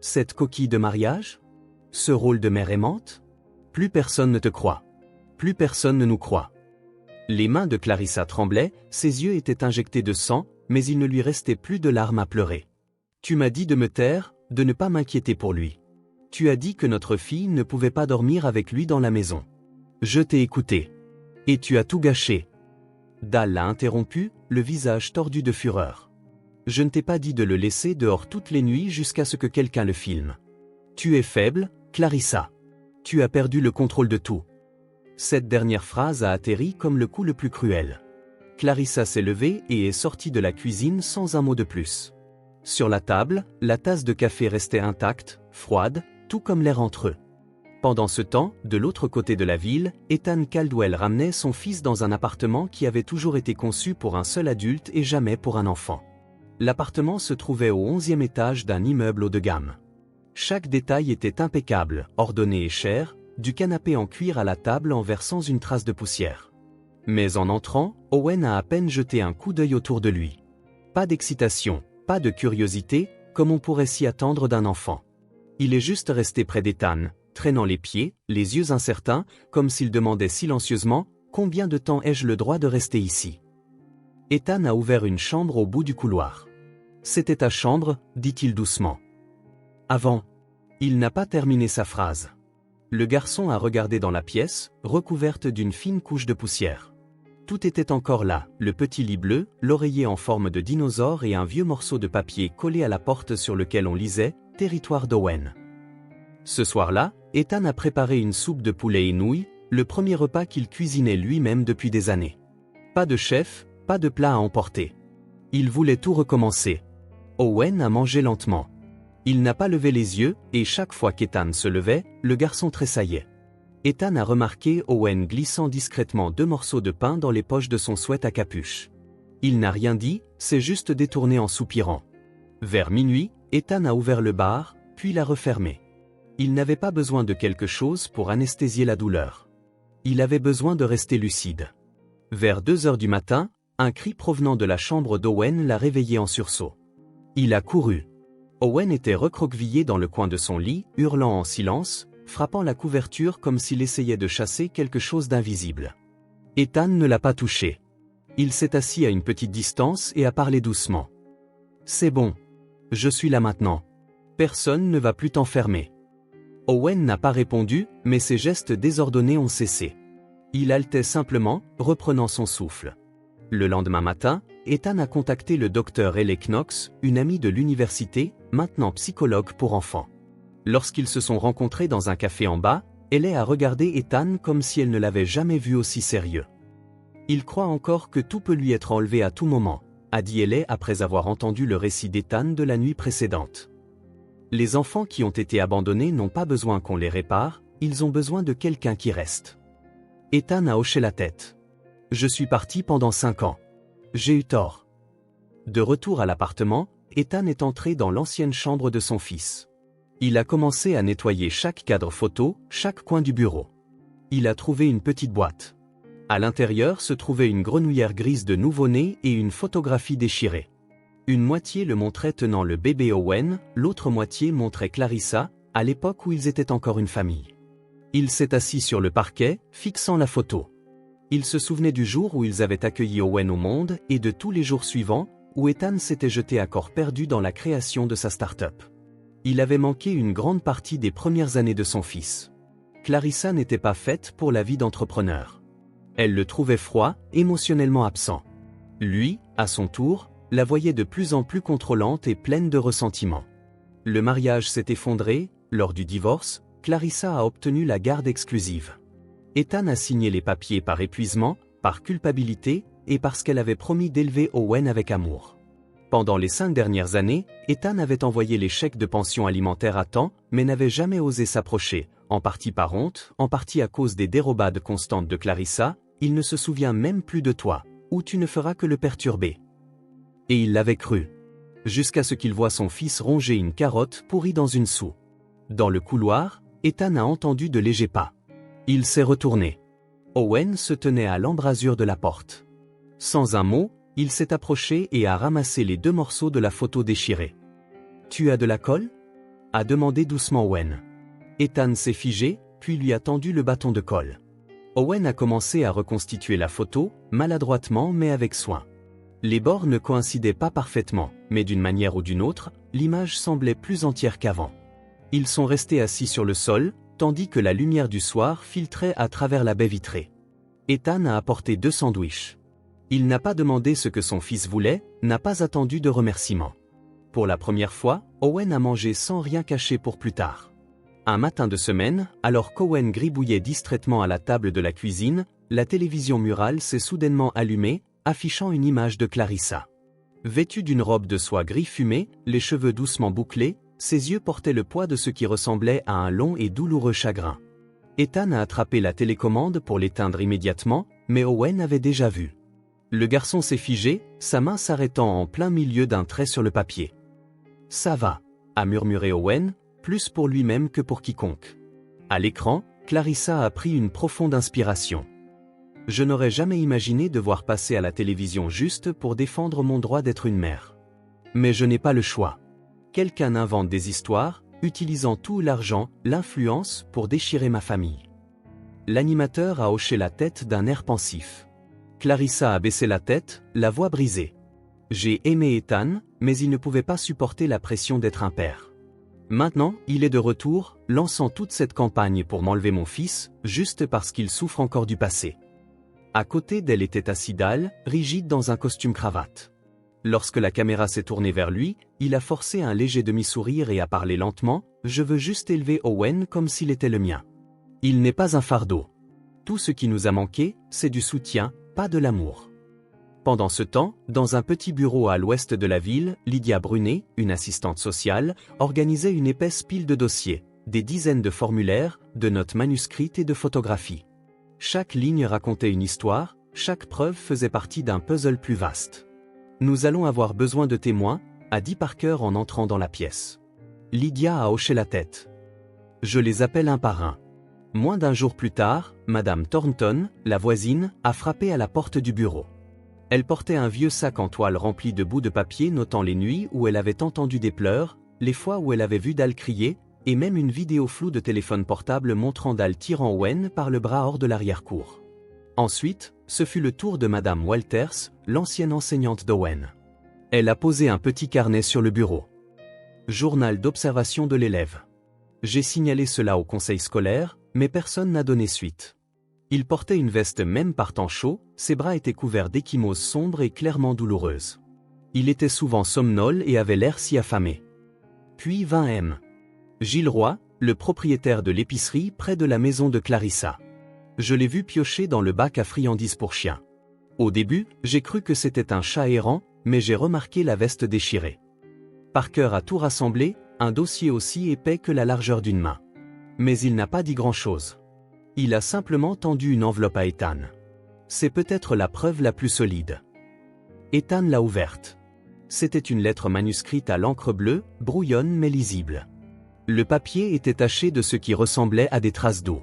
Cette coquille de mariage? Ce rôle de mère aimante? Plus personne ne te croit. Plus personne ne nous croit. Les mains de Clarissa tremblaient, ses yeux étaient injectés de sang, mais il ne lui restait plus de larmes à pleurer. Tu m'as dit de me taire, de ne pas m'inquiéter pour lui. Tu as dit que notre fille ne pouvait pas dormir avec lui dans la maison. Je t'ai écouté. Et tu as tout gâché. Dal l'a interrompu, le visage tordu de fureur. Je ne t'ai pas dit de le laisser dehors toutes les nuits jusqu'à ce que quelqu'un le filme. Tu es faible, Clarissa. Tu as perdu le contrôle de tout. Cette dernière phrase a atterri comme le coup le plus cruel. Clarissa s'est levée et est sortie de la cuisine sans un mot de plus. Sur la table, la tasse de café restait intacte, froide, tout comme l'air entre eux. Pendant ce temps, de l'autre côté de la ville, Ethan Caldwell ramenait son fils dans un appartement qui avait toujours été conçu pour un seul adulte et jamais pour un enfant. L'appartement se trouvait au 11e étage d'un immeuble haut de gamme. Chaque détail était impeccable, ordonné et cher, du canapé en cuir à la table en versant une trace de poussière. Mais en entrant, Owen a à peine jeté un coup d'œil autour de lui. Pas d'excitation, pas de curiosité, comme on pourrait s'y attendre d'un enfant. Il est juste resté près d'Ethan, traînant les pieds, les yeux incertains, comme s'il demandait silencieusement « Combien de temps ai-je le droit de rester ici ?» Ethan a ouvert une chambre au bout du couloir. « C'était ta chambre » dit-il doucement. Avant. Il n'a pas terminé sa phrase. Le garçon a regardé dans la pièce, recouverte d'une fine couche de poussière. Tout était encore là, le petit lit bleu, l'oreiller en forme de dinosaure et un vieux morceau de papier collé à la porte sur lequel on lisait « Territoire d'Owen ». Ce soir-là, Ethan a préparé une soupe de poulet et nouilles, le premier repas qu'il cuisinait lui-même depuis des années. Pas de chef, pas de plat à emporter. Il voulait tout recommencer. Owen a mangé lentement. Il n'a pas levé les yeux, et chaque fois qu'Ethan se levait, le garçon tressaillait. Ethan a remarqué Owen glissant discrètement 2 morceaux de pain dans les poches de son sweat à capuche. Il n'a rien dit, s'est juste détourné en soupirant. Vers minuit, Ethan a ouvert le bar, puis l'a refermé. Il n'avait pas besoin de quelque chose pour anesthésier la douleur. Il avait besoin de rester lucide. Vers 2 heures du matin, un cri provenant de la chambre d'Owen l'a réveillé en sursaut. Il a couru. Owen était recroquevillé dans le coin de son lit, hurlant en silence, frappant la couverture comme s'il essayait de chasser quelque chose d'invisible. Ethan ne l'a pas touché. Il s'est assis à une petite distance et a parlé doucement. « C'est bon. Je suis là maintenant. Personne ne va plus t'enfermer. » Owen n'a pas répondu, mais ses gestes désordonnés ont cessé. Il haletait simplement, reprenant son souffle. Le lendemain matin, Ethan a contacté le docteur Ellie Knox, une amie de l'université, maintenant psychologue pour enfants. Lorsqu'ils se sont rencontrés dans un café en bas, Ellie a regardé Ethan comme si elle ne l'avait jamais vu aussi sérieux. « Il croit encore que tout peut lui être enlevé à tout moment », a dit Ellie après avoir entendu le récit d'Ethan de la nuit précédente. Les enfants qui ont été abandonnés n'ont pas besoin qu'on les répare, ils ont besoin de quelqu'un qui reste. Ethan a hoché la tête. « Je suis parti pendant 5 ans. J'ai eu tort. » De retour à l'appartement, Ethan est entré dans l'ancienne chambre de son fils. Il a commencé à nettoyer chaque cadre photo, chaque coin du bureau. Il a trouvé une petite boîte. À l'intérieur se trouvait une grenouillère grise de nouveau-né et une photographie déchirée. Une moitié le montrait tenant le bébé Owen, l'autre moitié montrait Clarissa, à l'époque où ils étaient encore une famille. Il s'est assis sur le parquet, fixant la photo. Il se souvenait du jour où ils avaient accueilli Owen au monde et de tous les jours suivants, où Ethan s'était jeté à corps perdu dans la création de sa start-up. Il avait manqué une grande partie des premières années de son fils. Clarissa n'était pas faite pour la vie d'entrepreneur. Elle le trouvait froid, émotionnellement absent. Lui, à son tour, la voyait de plus en plus contrôlante et pleine de ressentiment. Le mariage s'est effondré, lors du divorce, Clarissa a obtenu la garde exclusive. Ethan a signé les papiers par épuisement, par culpabilité, et parce qu'elle avait promis d'élever Owen avec amour. Pendant les 5 dernières années, Ethan avait envoyé les chèques de pension alimentaire à temps, mais n'avait jamais osé s'approcher, en partie par honte, en partie à cause des dérobades constantes de Clarissa. « Il ne se souvient même plus de toi, ou tu ne feras que le perturber. » Et il l'avait cru. Jusqu'à ce qu'il voie son fils ronger une carotte pourrie dans une soue. Dans le couloir, Ethan a entendu de légers pas. Il s'est retourné. Owen se tenait à l'embrasure de la porte. Sans un mot, il s'est approché et a ramassé les 2 morceaux de la photo déchirée. « Tu as de la colle ?» a demandé doucement Owen. Ethan s'est figé, puis lui a tendu le bâton de colle. Owen a commencé à reconstituer la photo, maladroitement mais avec soin. Les bords ne coïncidaient pas parfaitement, mais d'une manière ou d'une autre, l'image semblait plus entière qu'avant. Ils sont restés assis sur le sol, tandis que la lumière du soir filtrait à travers la baie vitrée. Ethan a apporté 2 sandwichs. Il n'a pas demandé ce que son fils voulait, n'a pas attendu de remerciements. Pour la première fois, Owen a mangé sans rien cacher pour plus tard. Un matin de semaine, alors qu'Owen gribouillait distraitement à la table de la cuisine, la télévision murale s'est soudainement allumée, affichant une image de Clarissa. Vêtue d'une robe de soie gris fumé, les cheveux doucement bouclés, ses yeux portaient le poids de ce qui ressemblait à un long et douloureux chagrin. Ethan a attrapé la télécommande pour l'éteindre immédiatement, mais Owen avait déjà vu. Le garçon s'est figé, sa main s'arrêtant en plein milieu d'un trait sur le papier. « Ça va », a murmuré Owen, plus pour lui-même que pour quiconque. À l'écran, Clarissa a pris une profonde inspiration. « Je n'aurais jamais imaginé devoir passer à la télévision juste pour défendre mon droit d'être une mère. Mais je n'ai pas le choix. Quelqu'un invente des histoires, utilisant tout l'argent, l'influence pour déchirer ma famille. » L'animateur a hoché la tête d'un air pensif. Clarissa a baissé la tête, la voix brisée. « J'ai aimé Ethan, mais il ne pouvait pas supporter la pression d'être un père. Maintenant, il est de retour, lançant toute cette campagne pour m'enlever mon fils, juste parce qu'il souffre encore du passé. » À côté d'elle était assis Dal, rigide dans un costume cravate. Lorsque la caméra s'est tournée vers lui, il a forcé un léger demi-sourire et a parlé lentement. « Je veux juste élever Owen comme s'il était le mien. Il n'est pas un fardeau. Tout ce qui nous a manqué, c'est du soutien, pas de l'amour. » Pendant ce temps, dans un petit bureau à l'ouest de la ville, Lydia Brunet, une assistante sociale, organisait une épaisse pile de dossiers, des dizaines de formulaires, de notes manuscrites et de photographies. Chaque ligne racontait une histoire, chaque preuve faisait partie d'un puzzle plus vaste. « Nous allons avoir besoin de témoins », a dit Parker en entrant dans la pièce. Lydia a hoché la tête. « Je les appelle un par un. » Moins d'un jour plus tard, Madame Thornton, la voisine, a frappé à la porte du bureau. Elle portait un vieux sac en toile rempli de bouts de papier notant les nuits où elle avait entendu des pleurs, les fois où elle avait vu Dal crier, et même une vidéo floue de téléphone portable montrant Dal tirant Owen par le bras hors de l'arrière-cour. Ensuite, ce fut le tour de Madame Walters, l'ancienne enseignante d'Owen. Elle a posé un petit carnet sur le bureau. Journal d'observation de l'élève. J'ai signalé cela au conseil scolaire, mais personne n'a donné suite. Il portait une veste même par temps chaud, ses bras étaient couverts d'échymoses sombres et clairement douloureuses. Il était souvent somnolent et avait l'air si affamé. Puis vint M. Gilles Roy, le propriétaire de l'épicerie près de la maison de Clarissa. Je l'ai vu piocher dans le bac à friandises pour chiens. Au début, j'ai cru que c'était un chat errant, mais j'ai remarqué la veste déchirée. Parker a tout rassemblé, un dossier aussi épais que la largeur d'une main. Mais il n'a pas dit grand-chose. Il a simplement tendu une enveloppe à Ethan. C'est peut-être la preuve la plus solide. Ethan l'a ouverte. C'était une lettre manuscrite à l'encre bleue, brouillonne mais lisible. Le papier était taché de ce qui ressemblait à des traces d'eau.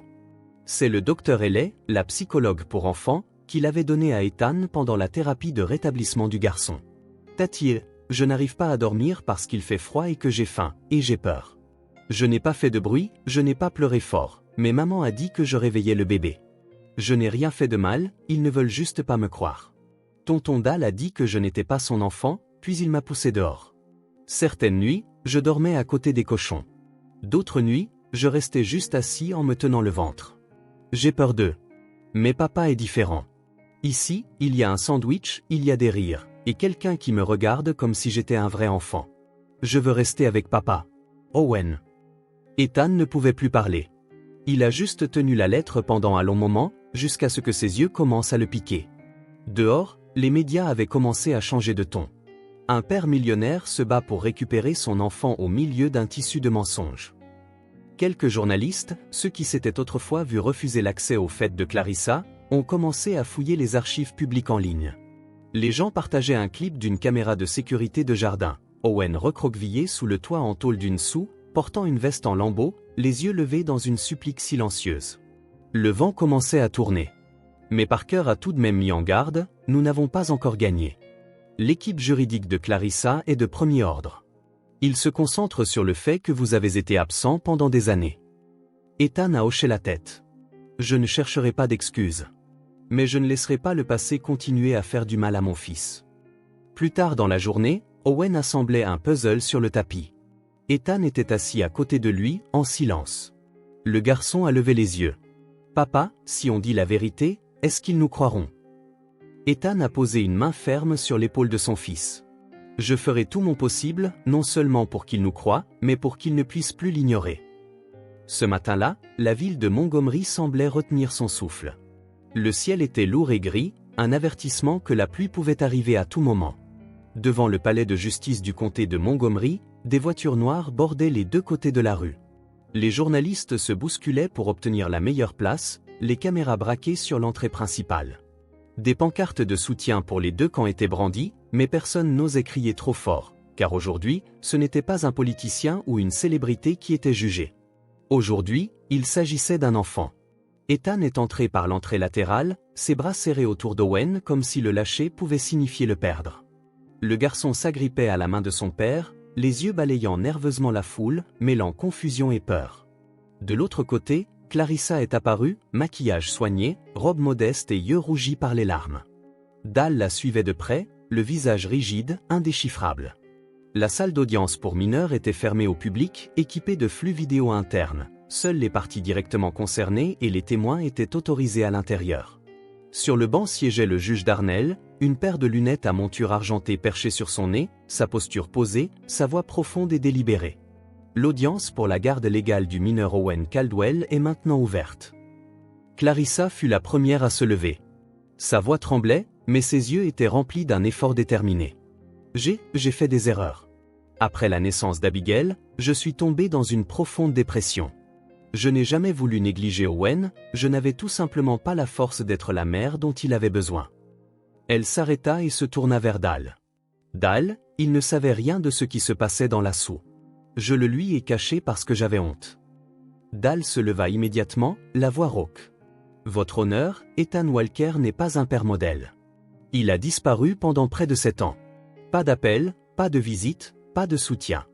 C'est le docteur Eley, la psychologue pour enfants, qui l'avait donné à Ethan pendant la thérapie de rétablissement du garçon. « Tati, je n'arrive pas à dormir parce qu'il fait froid et que j'ai faim, et j'ai peur. Je n'ai pas fait de bruit, je n'ai pas pleuré fort. Mais maman a dit que je réveillais le bébé. Je n'ai rien fait de mal, ils ne veulent juste pas me croire. Tonton Dal a dit que je n'étais pas son enfant, puis il m'a poussé dehors. Certaines nuits, je dormais à côté des cochons. D'autres nuits, je restais juste assis en me tenant le ventre. J'ai peur d'eux. Mais papa est différent. Ici, il y a un sandwich, il y a des rires, et quelqu'un qui me regarde comme si j'étais un vrai enfant. Je veux rester avec papa. Owen. » Ethan ne pouvait plus parler. Il a juste tenu la lettre pendant un long moment, jusqu'à ce que ses yeux commencent à le piquer. Dehors, les médias avaient commencé à changer de ton. Un père millionnaire se bat pour récupérer son enfant au milieu d'un tissu de mensonges. Quelques journalistes, ceux qui s'étaient autrefois vus refuser l'accès aux fêtes de Clarissa, ont commencé à fouiller les archives publiques en ligne. Les gens partageaient un clip d'une caméra de sécurité de jardin. Owen recroquevillé sous le toit en tôle d'une soue, portant une veste en lambeaux, les yeux levés dans une supplique silencieuse. Le vent commençait à tourner. Mais Parker a tout de même mis en garde, nous n'avons pas encore gagné. L'équipe juridique de Clarissa est de premier ordre. Il se concentre sur le fait que vous avez été absent pendant des années. Ethan a hoché la tête. Je ne chercherai pas d'excuses. Mais je ne laisserai pas le passé continuer à faire du mal à mon fils. Plus tard dans la journée, Owen assemblait un puzzle sur le tapis. Ethan était assis à côté de lui, en silence. Le garçon a levé les yeux. « Papa, si on dit la vérité, est-ce qu'ils nous croiront ?» Ethan a posé une main ferme sur l'épaule de son fils. « Je ferai tout mon possible, non seulement pour qu'ils nous croient, mais pour qu'ils ne puissent plus l'ignorer. » Ce matin-là, la ville de Montgomery semblait retenir son souffle. Le ciel était lourd et gris, un avertissement que la pluie pouvait arriver à tout moment. Devant le palais de justice du comté de Montgomery, des voitures noires bordaient les deux côtés de la rue. Les journalistes se bousculaient pour obtenir la meilleure place, les caméras braquées sur l'entrée principale. Des pancartes de soutien pour les deux camps étaient brandies, mais personne n'osait crier trop fort, car aujourd'hui, ce n'était pas un politicien ou une célébrité qui était jugé. Aujourd'hui, il s'agissait d'un enfant. Ethan est entré par l'entrée latérale, ses bras serrés autour d'Owen comme si le lâcher pouvait signifier le perdre. Le garçon s'agrippait à la main de son père, les yeux balayant nerveusement la foule, mêlant confusion et peur. De l'autre côté, Clarissa est apparue, maquillage soigné, robe modeste et yeux rougis par les larmes. Dal la suivait de près, le visage rigide, indéchiffrable. La salle d'audience pour mineurs était fermée au public, équipée de flux vidéo internes. Seules les parties directement concernées et les témoins étaient autorisés à l'intérieur. Sur le banc siégeait le juge Darnell, une paire de lunettes à monture argentée perchée sur son nez, sa posture posée, sa voix profonde et délibérée. L'audience pour la garde légale du mineur Owen Caldwell est maintenant ouverte. Clarissa fut la première à se lever. Sa voix tremblait, mais ses yeux étaient remplis d'un effort déterminé. J'ai fait des erreurs. Après la naissance d'Abigail, je suis tombée dans une profonde dépression. Je n'ai jamais voulu négliger Owen, je n'avais tout simplement pas la force d'être la mère dont il avait besoin. Elle s'arrêta et se tourna vers Dal. Dal, il ne savait rien de ce qui se passait dans l'assaut. Je le lui ai caché parce que j'avais honte. Dal se leva immédiatement, la voix rauque. Votre honneur, Ethan Walker n'est pas un père modèle. Il a disparu pendant près de 7 ans. Pas d'appel, pas de visite, pas de soutien.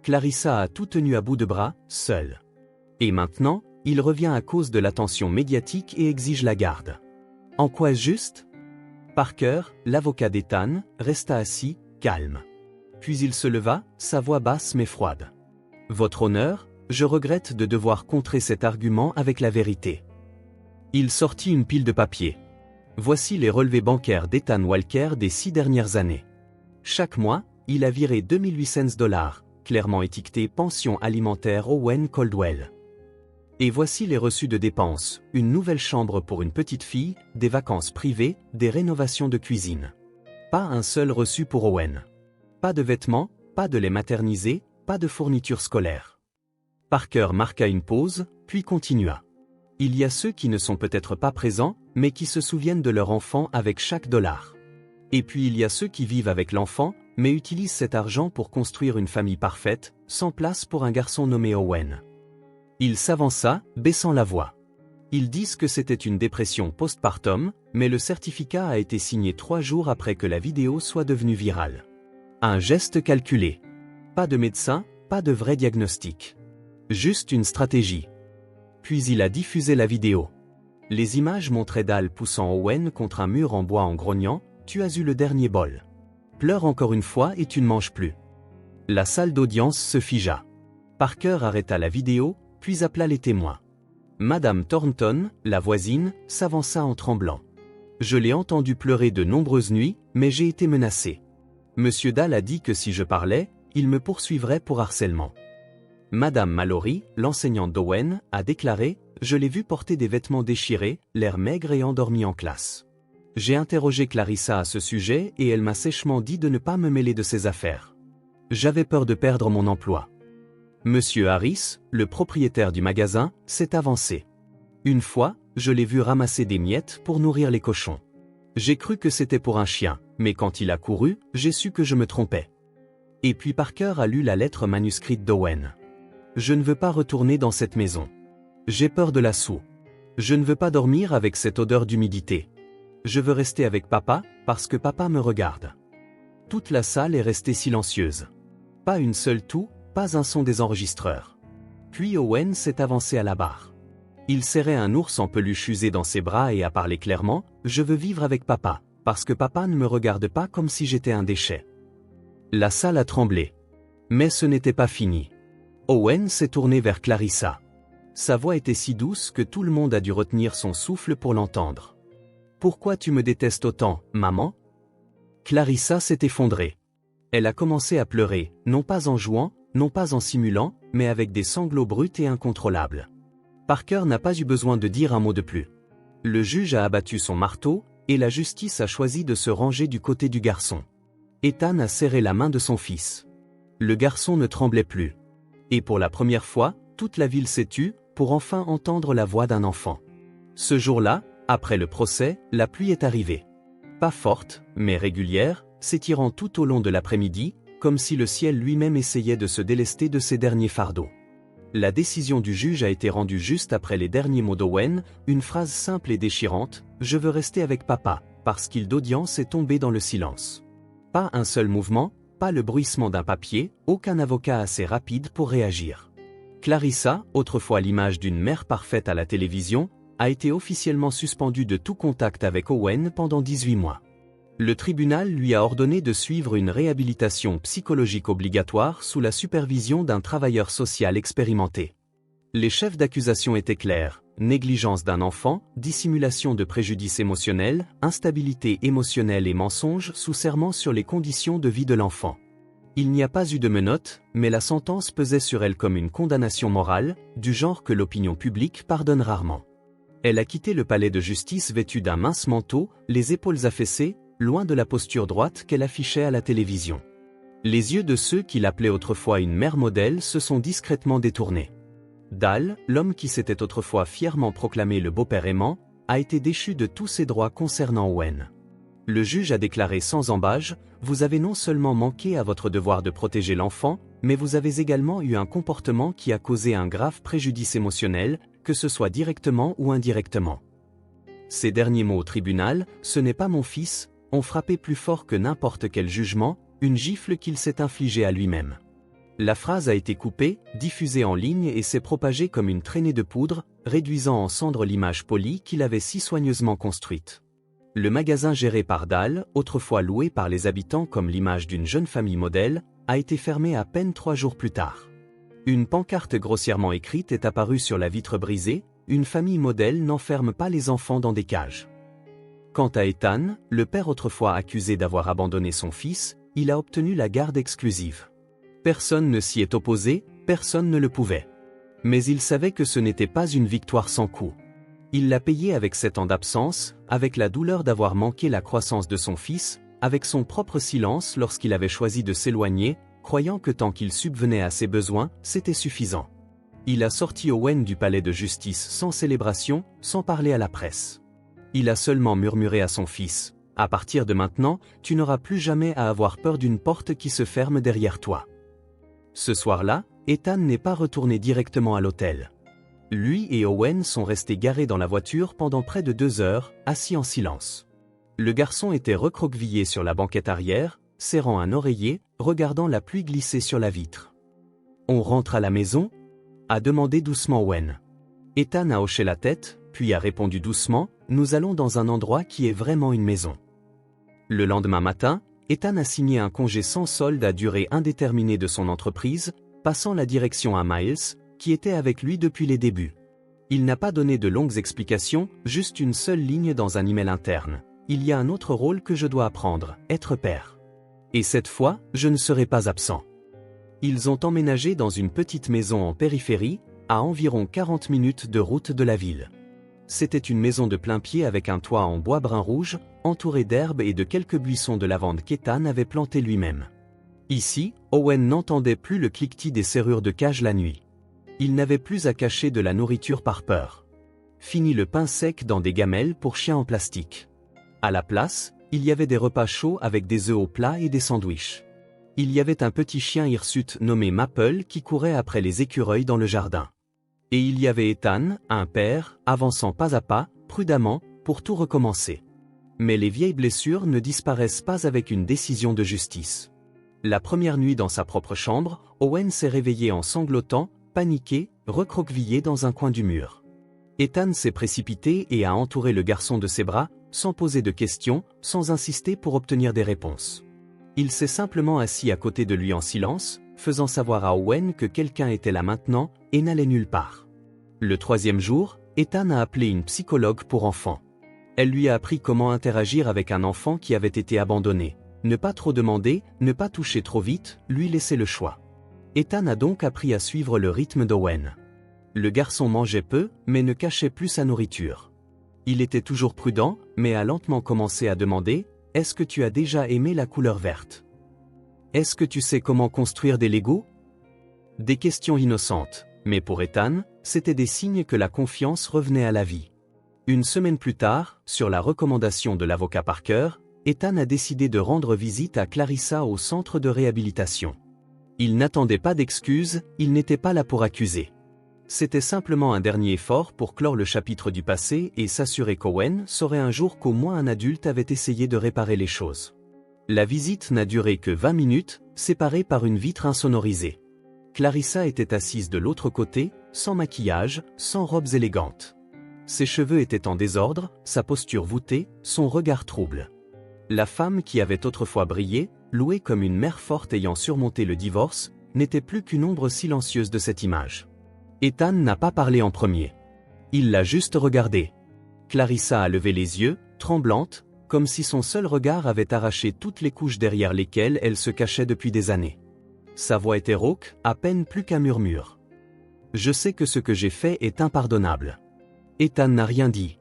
Clarissa a tout tenu à bout de bras, seule. Et maintenant, il revient à cause de l'attention médiatique et exige la garde. En quoi est-ce juste? Parker, l'avocat d'Ethan, resta assis, calme. Puis il se leva, sa voix basse mais froide. Votre honneur, je regrette de devoir contrer cet argument avec la vérité. Il sortit une pile de papier. Voici les relevés bancaires d'Ethan Walker des 6 dernières années. Chaque mois, il a viré $2800, clairement étiqueté pension alimentaire Owen Caldwell. Et voici les reçus de dépenses, une nouvelle chambre pour une petite fille, des vacances privées, des rénovations de cuisine. Pas un seul reçu pour Owen. Pas de vêtements, pas de lait maternisé, pas de fournitures scolaires. Parker marqua une pause, puis continua. Il y a ceux qui ne sont peut-être pas présents, mais qui se souviennent de leur enfant avec chaque dollar. Et puis il y a ceux qui vivent avec l'enfant, mais utilisent cet argent pour construire une famille parfaite, sans place pour un garçon nommé Owen. Il s'avança, baissant la voix. Ils disent que c'était une dépression postpartum, mais le certificat a été signé 3 jours après que la vidéo soit devenue virale. Un geste calculé. Pas de médecin, pas de vrai diagnostic. Juste une stratégie. Puis il a diffusé la vidéo. Les images montraient Dal poussant Owen contre un mur en bois en grognant, « Tu as eu le dernier bol. Pleure encore une fois et tu ne manges plus. » La salle d'audience se figea. Parker arrêta la vidéo, puis appela les témoins. Madame Thornton, la voisine, s'avança en tremblant. Je l'ai entendu pleurer de nombreuses nuits, mais j'ai été menacée. Monsieur Dal a dit que si je parlais, il me poursuivrait pour harcèlement. Madame Mallory, l'enseignante d'Owen, a déclaré « Je l'ai vu porter des vêtements déchirés, l'air maigre et endormi en classe. » J'ai interrogé Clarissa à ce sujet et elle m'a sèchement dit de ne pas me mêler de ses affaires. J'avais peur de perdre mon emploi. Monsieur Harris, le propriétaire du magasin, s'est avancé. Une fois, je l'ai vu ramasser des miettes pour nourrir les cochons. J'ai cru que c'était pour un chien, mais quand il a couru, j'ai su que je me trompais. Et puis Parker a lu la lettre manuscrite d'Owen. Je ne veux pas retourner dans cette maison. J'ai peur de la soue. Je ne veux pas dormir avec cette odeur d'humidité. Je veux rester avec papa, parce que papa me regarde. Toute la salle est restée silencieuse. Pas une seule toux, pas un son des enregistreurs. Puis Owen s'est avancé à la barre. Il serrait un ours en peluche usé dans ses bras et a parlé clairement « Je veux vivre avec papa, parce que papa ne me regarde pas comme si j'étais un déchet. » La salle a tremblé. Mais ce n'était pas fini. Owen s'est tourné vers Clarissa. Sa voix était si douce que tout le monde a dû retenir son souffle pour l'entendre. « Pourquoi tu me détestes autant, maman ?» Clarissa s'est effondrée. Elle a commencé à pleurer, non pas en jouant, non pas en simulant, mais avec des sanglots bruts et incontrôlables. Parker n'a pas eu besoin de dire un mot de plus. Le juge a abattu son marteau, et la justice a choisi de se ranger du côté du garçon. Ethan a serré la main de son fils. Le garçon ne tremblait plus. Et pour la première fois, Toute la ville s'est tue, pour enfin entendre la voix d'un enfant. Ce jour-là, après le procès, la pluie est arrivée. Pas forte, mais régulière, s'étirant tout au long de l'après-midi, comme si le ciel lui-même essayait de se délester de ses derniers fardeaux. La décision du juge a été rendue juste après les derniers mots d'Owen, une phrase simple et déchirante, « Je veux rester avec papa », parce qu'il d'audience est tombé dans le silence. Pas un seul mouvement, pas le bruissement d'un papier, aucun avocat assez rapide pour réagir. Clarissa, autrefois l'image d'une mère parfaite à la télévision, a été officiellement suspendue de tout contact avec Owen pendant 18 mois. Le tribunal lui a ordonné de suivre une réhabilitation psychologique obligatoire sous la supervision d'un travailleur social expérimenté. Les chefs d'accusation étaient clairs: négligence d'un enfant, dissimulation de préjudice émotionnel, instabilité émotionnelle et mensonge sous serment sur les conditions de vie de l'enfant. Il n'y a pas eu de menottes, mais la sentence pesait sur elle comme une condamnation morale, du genre que l'opinion publique pardonne rarement. Elle a quitté le palais de justice vêtue d'un mince manteau, les épaules affaissées, loin de la posture droite qu'elle affichait à la télévision. Les yeux de ceux qui l'appelaient autrefois une mère modèle se sont discrètement détournés. Dal, l'homme qui s'était autrefois fièrement proclamé le beau-père aimant, a été déchu de tous ses droits concernant Owen. Le juge a déclaré sans ambages: « Vous avez non seulement manqué à votre devoir de protéger l'enfant, mais vous avez également eu un comportement qui a causé un grave préjudice émotionnel, que ce soit directement ou indirectement. » Ces derniers mots au tribunal, « Ce n'est pas mon fils », ont frappé plus fort que n'importe quel jugement, une gifle qu'il s'est infligée à lui-même. La phrase a été coupée, diffusée en ligne et s'est propagée comme une traînée de poudre, réduisant en cendres l'image polie qu'il avait si soigneusement construite. Le magasin géré par Dal, autrefois loué par les habitants comme l'image d'une jeune famille modèle, a été fermé à peine 3 jours plus tard. Une pancarte grossièrement écrite est apparue sur la vitre brisée: « Une famille modèle n'enferme pas les enfants dans des cages ». Quant à Ethan, le père autrefois accusé d'avoir abandonné son fils, il a obtenu la garde exclusive. Personne ne s'y est opposé, personne ne le pouvait. Mais il savait que ce n'était pas une victoire sans coup. Il l'a payé avec 7 ans d'absence, avec la douleur d'avoir manqué la croissance de son fils, avec son propre silence lorsqu'il avait choisi de s'éloigner, croyant que tant qu'il subvenait à ses besoins, c'était suffisant. Il a sorti Owen du palais de justice sans célébration, sans parler à la presse. Il a seulement murmuré à son fils: « À partir de maintenant, tu n'auras plus jamais à avoir peur d'une porte qui se ferme derrière toi. » Ce soir-là, Ethan n'est pas retourné directement à l'hôtel. Lui et Owen sont restés garés dans la voiture pendant près de 2 heures, assis en silence. Le garçon était recroquevillé sur la banquette arrière, serrant un oreiller, regardant la pluie glisser sur la vitre. « On rentre à la maison ?» a demandé doucement Owen. Ethan a hoché la tête, puis a répondu doucement: « Nous allons dans un endroit qui est vraiment une maison. » Le lendemain matin, Ethan a signé un congé sans solde à durée indéterminée de son entreprise, passant la direction à Miles, qui était avec lui depuis les débuts. Il n'a pas donné de longues explications, juste une seule ligne dans un email interne: « Il y a un autre rôle que je dois apprendre, être père. Et cette fois, je ne serai pas absent. » Ils ont emménagé dans une petite maison en périphérie, à environ 40 minutes de route de la ville. C'était une maison de plain-pied avec un toit en bois brun rouge, entouré d'herbes et de quelques buissons de lavande qu'Ethan avait plantés lui-même. Ici, Owen n'entendait plus le cliquetis des serrures de cage la nuit. Il n'avait plus à cacher de la nourriture par peur. Fini le pain sec dans des gamelles pour chiens en plastique. À la place, il y avait des repas chauds avec des œufs au plat et des sandwichs. Il y avait un petit chien hirsute nommé Maple qui courait après les écureuils dans le jardin. Et il y avait Ethan, un père, avançant pas à pas, prudemment, pour tout recommencer. Mais les vieilles blessures ne disparaissent pas avec une décision de justice. La première nuit dans sa propre chambre, Owen s'est réveillé en sanglotant, paniqué, recroquevillé dans un coin du mur. Ethan s'est précipité et a entouré le garçon de ses bras, sans poser de questions, sans insister pour obtenir des réponses. Il s'est simplement assis à côté de lui en silence, faisant savoir à Owen que quelqu'un était là maintenant, et n'allait nulle part. Le 3e jour, Ethan a appelé une psychologue pour enfants. Elle lui a appris comment interagir avec un enfant qui avait été abandonné. Ne pas trop demander, ne pas toucher trop vite, lui laisser le choix. Ethan a donc appris à suivre le rythme d'Owen. Le garçon mangeait peu, mais ne cachait plus sa nourriture. Il était toujours prudent, mais a lentement commencé à demander: « Est-ce que tu as déjà aimé la couleur verte? Est-ce que tu sais comment construire des Legos ?» Des questions innocentes, Mais pour Ethan, c'étaient des signes que la confiance revenait à la vie. Une semaine plus tard, sur la recommandation de l'avocat Parker, Ethan a décidé de rendre visite à Clarissa au centre de réhabilitation. Il n'attendait pas d'excuses, il n'était pas là pour accuser. C'était simplement un dernier effort pour clore le chapitre du passé et s'assurer qu'Owen saurait un jour qu'au moins un adulte avait essayé de réparer les choses. La visite n'a duré que 20 minutes, séparée par une vitre insonorisée. Clarissa était assise de l'autre côté, sans maquillage, sans robes élégantes. Ses cheveux étaient en désordre, sa posture voûtée, son regard trouble. La femme qui avait autrefois brillé, louée comme une mère forte ayant surmonté le divorce, n'était plus qu'une ombre silencieuse de cette image. Ethan n'a pas parlé en premier. Il l'a juste regardée. Clarissa a levé les yeux, tremblante, comme si son seul regard avait arraché toutes les couches derrière lesquelles elle se cachait depuis des années. Sa voix était rauque, à peine plus qu'un murmure. « Je sais que ce que j'ai fait est impardonnable. » Ethan n'a rien dit.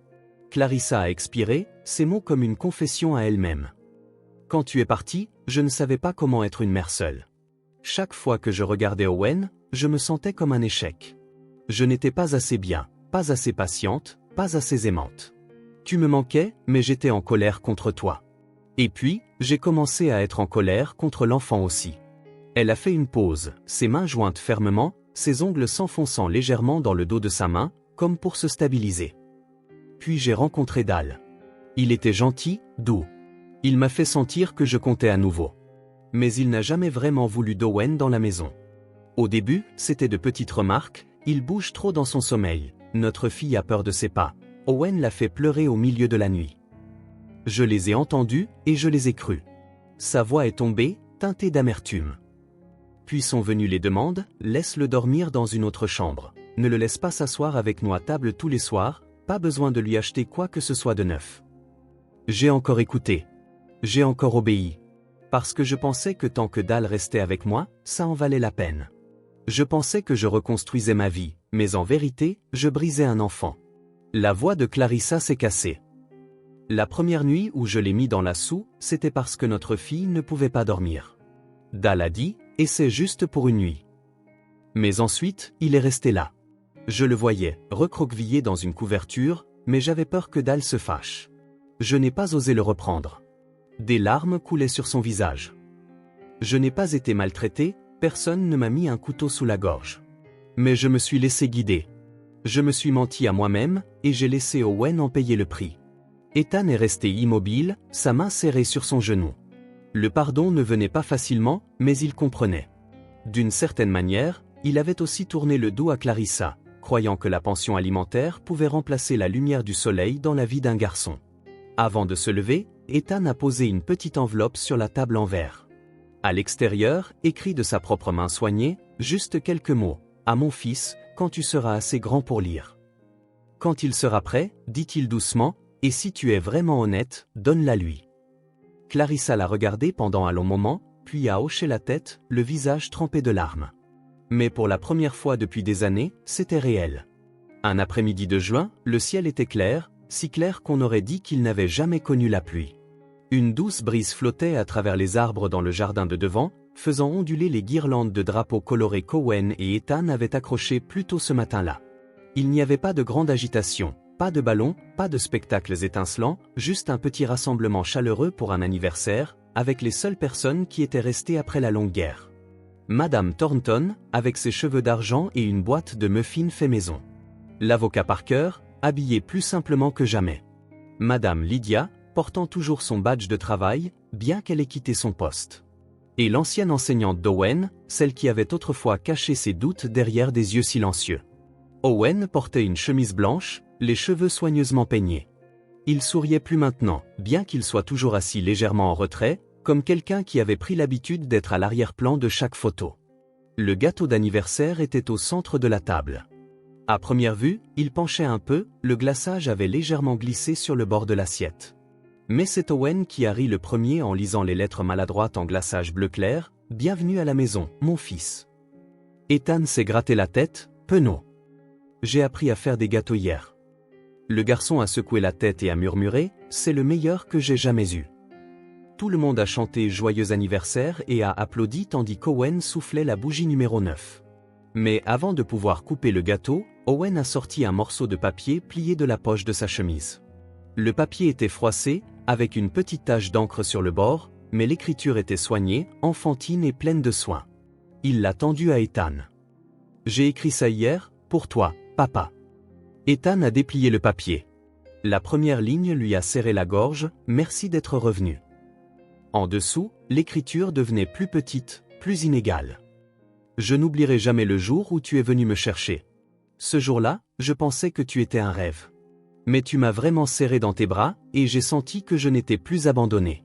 Clarissa a expiré, ces mots comme une confession à elle-même. « Quand tu es parti, je ne savais pas comment être une mère seule. Chaque fois que je regardais Owen, je me sentais comme un échec. Je n'étais pas assez bien, pas assez patiente, pas assez aimante. Tu me manquais, mais j'étais en colère contre toi. Et puis, j'ai commencé à être en colère contre l'enfant aussi. » Elle a fait une pause, ses mains jointes fermement, ses ongles s'enfonçant légèrement dans le dos de sa main, comme pour se stabiliser. Puis j'ai rencontré Dal. Il était gentil, doux. Il m'a fait sentir que je comptais à nouveau. Mais il n'a jamais vraiment voulu d'Owen dans la maison. Au début, c'était de petites remarques, il bouge trop dans son sommeil, notre fille a peur de ses pas. Owen l'a fait pleurer au milieu de la nuit. Je les ai entendus, et je les ai crus. Sa voix est tombée, teintée d'amertume. Puis sont venues les demandes, laisse-le dormir dans une autre chambre. Ne le laisse pas s'asseoir avec nous à table tous les soirs, pas besoin de lui acheter quoi que ce soit de neuf. J'ai encore écouté. J'ai encore obéi. Parce que je pensais que tant que Dal restait avec moi, ça en valait la peine. Je pensais que je reconstruisais ma vie, mais en vérité, je brisais un enfant. La voix de Clarissa s'est cassée. La première nuit où je l'ai mis dans la soue, c'était parce que notre fille ne pouvait pas dormir. Dal a dit, et c'est juste pour une nuit. Mais ensuite, il est resté là. Je le voyais, recroquevillé dans une couverture, mais j'avais peur que Dal se fâche. Je n'ai pas osé le reprendre. Des larmes coulaient sur son visage. Je n'ai pas été maltraité, personne ne m'a mis un couteau sous la gorge. Mais je me suis laissé guider. Je me suis menti à moi-même, et j'ai laissé Owen en payer le prix. Ethan est resté immobile, sa main serrée sur son genou. Le pardon ne venait pas facilement, mais il comprenait. D'une certaine manière, il avait aussi tourné le dos à Clarissa, croyant que la pension alimentaire pouvait remplacer la lumière du soleil dans la vie d'un garçon. Avant de se lever, Ethan a posé une petite enveloppe sur la table en verre. À l'extérieur, écrit de sa propre main soignée, juste quelques mots. « À mon fils, quand tu seras assez grand pour lire. » Quand il sera prêt, dit-il doucement, et si tu es vraiment honnête, donne-la lui. Clarissa l'a regardé pendant un long moment, puis a hoché la tête, le visage trempé de larmes. Mais pour la première fois depuis des années, c'était réel. Un après-midi de juin, le ciel était clair, si clair qu'on aurait dit qu'il n'avait jamais connu la pluie. Une douce brise flottait à travers les arbres dans le jardin de devant, faisant onduler les guirlandes de drapeaux colorés qu'Owen et Ethan avaient accrochés plus tôt ce matin-là. Il n'y avait pas de grande agitation, pas de ballons, pas de spectacles étincelants, juste un petit rassemblement chaleureux pour un anniversaire, avec les seules personnes qui étaient restées après la longue guerre. Madame Thornton, avec ses cheveux d'argent et une boîte de muffins fait maison. L'avocat Parker, habillé plus simplement que jamais. Madame Lydia, portant toujours son badge de travail, bien qu'elle ait quitté son poste. Et l'ancienne enseignante d'Owen, celle qui avait autrefois caché ses doutes derrière des yeux silencieux. Owen portait une chemise blanche, les cheveux soigneusement peignés. Il souriait plus maintenant, bien qu'il soit toujours assis légèrement en retrait, comme quelqu'un qui avait pris l'habitude d'être à l'arrière-plan de chaque photo. Le gâteau d'anniversaire était au centre de la table. À première vue, il penchait un peu, le glaçage avait légèrement glissé sur le bord de l'assiette. Mais c'est Owen qui a ri le premier en lisant les lettres maladroites en glaçage bleu clair, « Bienvenue à la maison, mon fils. » Ethan s'est gratté la tête, penaud. « J'ai appris à faire des gâteaux hier. » Le garçon a secoué la tête et a murmuré, « C'est le meilleur que j'ai jamais eu. » Tout le monde a chanté « Joyeux anniversaire » et a applaudi tandis qu'Owen soufflait la bougie numéro 9. Mais avant de pouvoir couper le gâteau, Owen a sorti un morceau de papier plié de la poche de sa chemise. Le papier était froissé, avec une petite tache d'encre sur le bord, mais l'écriture était soignée, enfantine et pleine de soin. Il l'a tendu à Ethan. « J'ai écrit ça hier, pour toi, papa. » Ethan a déplié le papier. La première ligne lui a serré la gorge, « Merci d'être revenu. » En dessous, l'écriture devenait plus petite, plus inégale. « Je n'oublierai jamais le jour où tu es venu me chercher. Ce jour-là, je pensais que tu étais un rêve. Mais tu m'as vraiment serré dans tes bras, et j'ai senti que je n'étais plus abandonné. »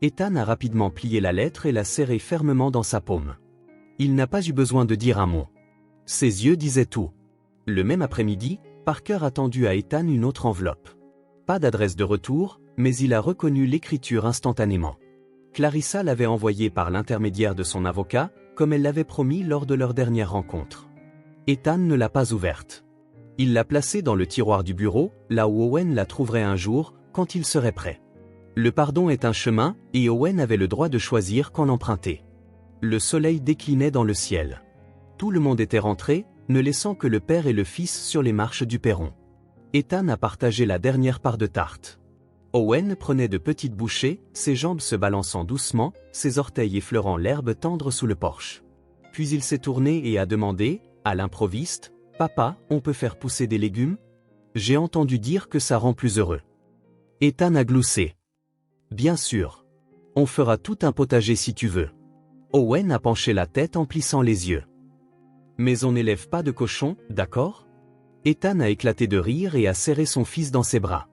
Ethan a rapidement plié la lettre et l'a serrée fermement dans sa paume. Il n'a pas eu besoin de dire un mot. Ses yeux disaient tout. Le même après-midi, Parker a tendu à Ethan une autre enveloppe. Pas d'adresse de retour, mais il a reconnu l'écriture instantanément. Clarissa l'avait envoyée par l'intermédiaire de son avocat, comme elle l'avait promis lors de leur dernière rencontre. Ethan ne l'a pas ouverte. Il l'a placée dans le tiroir du bureau, là où Owen la trouverait un jour, quand il serait prêt. Le pardon est un chemin, et Owen avait le droit de choisir quand l'emprunter. Le soleil déclinait dans le ciel. Tout le monde était rentré, ne laissant que le père et le fils sur les marches du perron. Ethan a partagé la dernière part de tarte. Owen prenait de petites bouchées, ses jambes se balançant doucement, ses orteils effleurant l'herbe tendre sous le porche. Puis il s'est tourné et a demandé, à l'improviste, « Papa, on peut faire pousser des légumes? J'ai entendu dire que ça rend plus heureux. » Ethan a gloussé. « Bien sûr. On fera tout un potager si tu veux. » Owen a penché la tête en plissant les yeux. « Mais on n'élève pas de cochons, d'accord ?» Ethan a éclaté de rire et a serré son fils dans ses bras.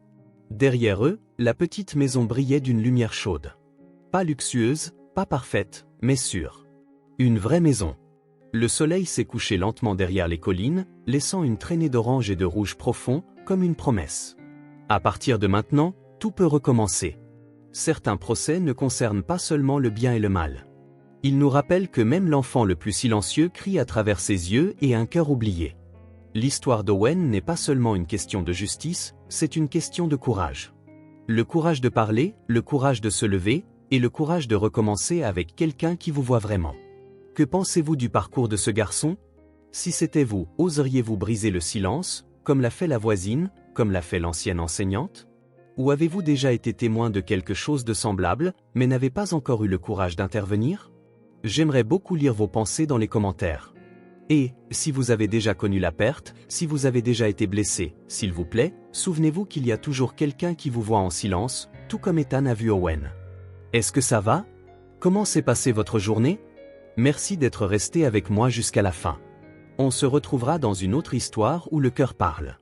Derrière eux, la petite maison brillait d'une lumière chaude. Pas luxueuse, pas parfaite, mais sûre. Une vraie maison. Le soleil s'est couché lentement derrière les collines, laissant une traînée d'orange et de rouge profond, comme une promesse. À partir de maintenant, tout peut recommencer. Certains procès ne concernent pas seulement le bien et le mal. Ils nous rappellent que même l'enfant le plus silencieux crie à travers ses yeux et un cœur oublié. L'histoire d'Owen n'est pas seulement une question de justice, c'est une question de courage. Le courage de parler, le courage de se lever, et le courage de recommencer avec quelqu'un qui vous voit vraiment. Que pensez-vous du parcours de ce garçon? Si c'était vous, oseriez-vous briser le silence, comme l'a fait la voisine, comme l'a fait l'ancienne enseignante? Ou avez-vous déjà été témoin de quelque chose de semblable, mais n'avez pas encore eu le courage d'intervenir? J'aimerais beaucoup lire vos pensées dans les commentaires. Et, si vous avez déjà connu la perte, si vous avez déjà été blessé, s'il vous plaît, souvenez-vous qu'il y a toujours quelqu'un qui vous voit en silence, tout comme Ethan a vu Owen. Est-ce que ça va? Comment s'est passée votre journée? Merci d'être resté avec moi jusqu'à la fin. On se retrouvera dans une autre histoire où le cœur parle.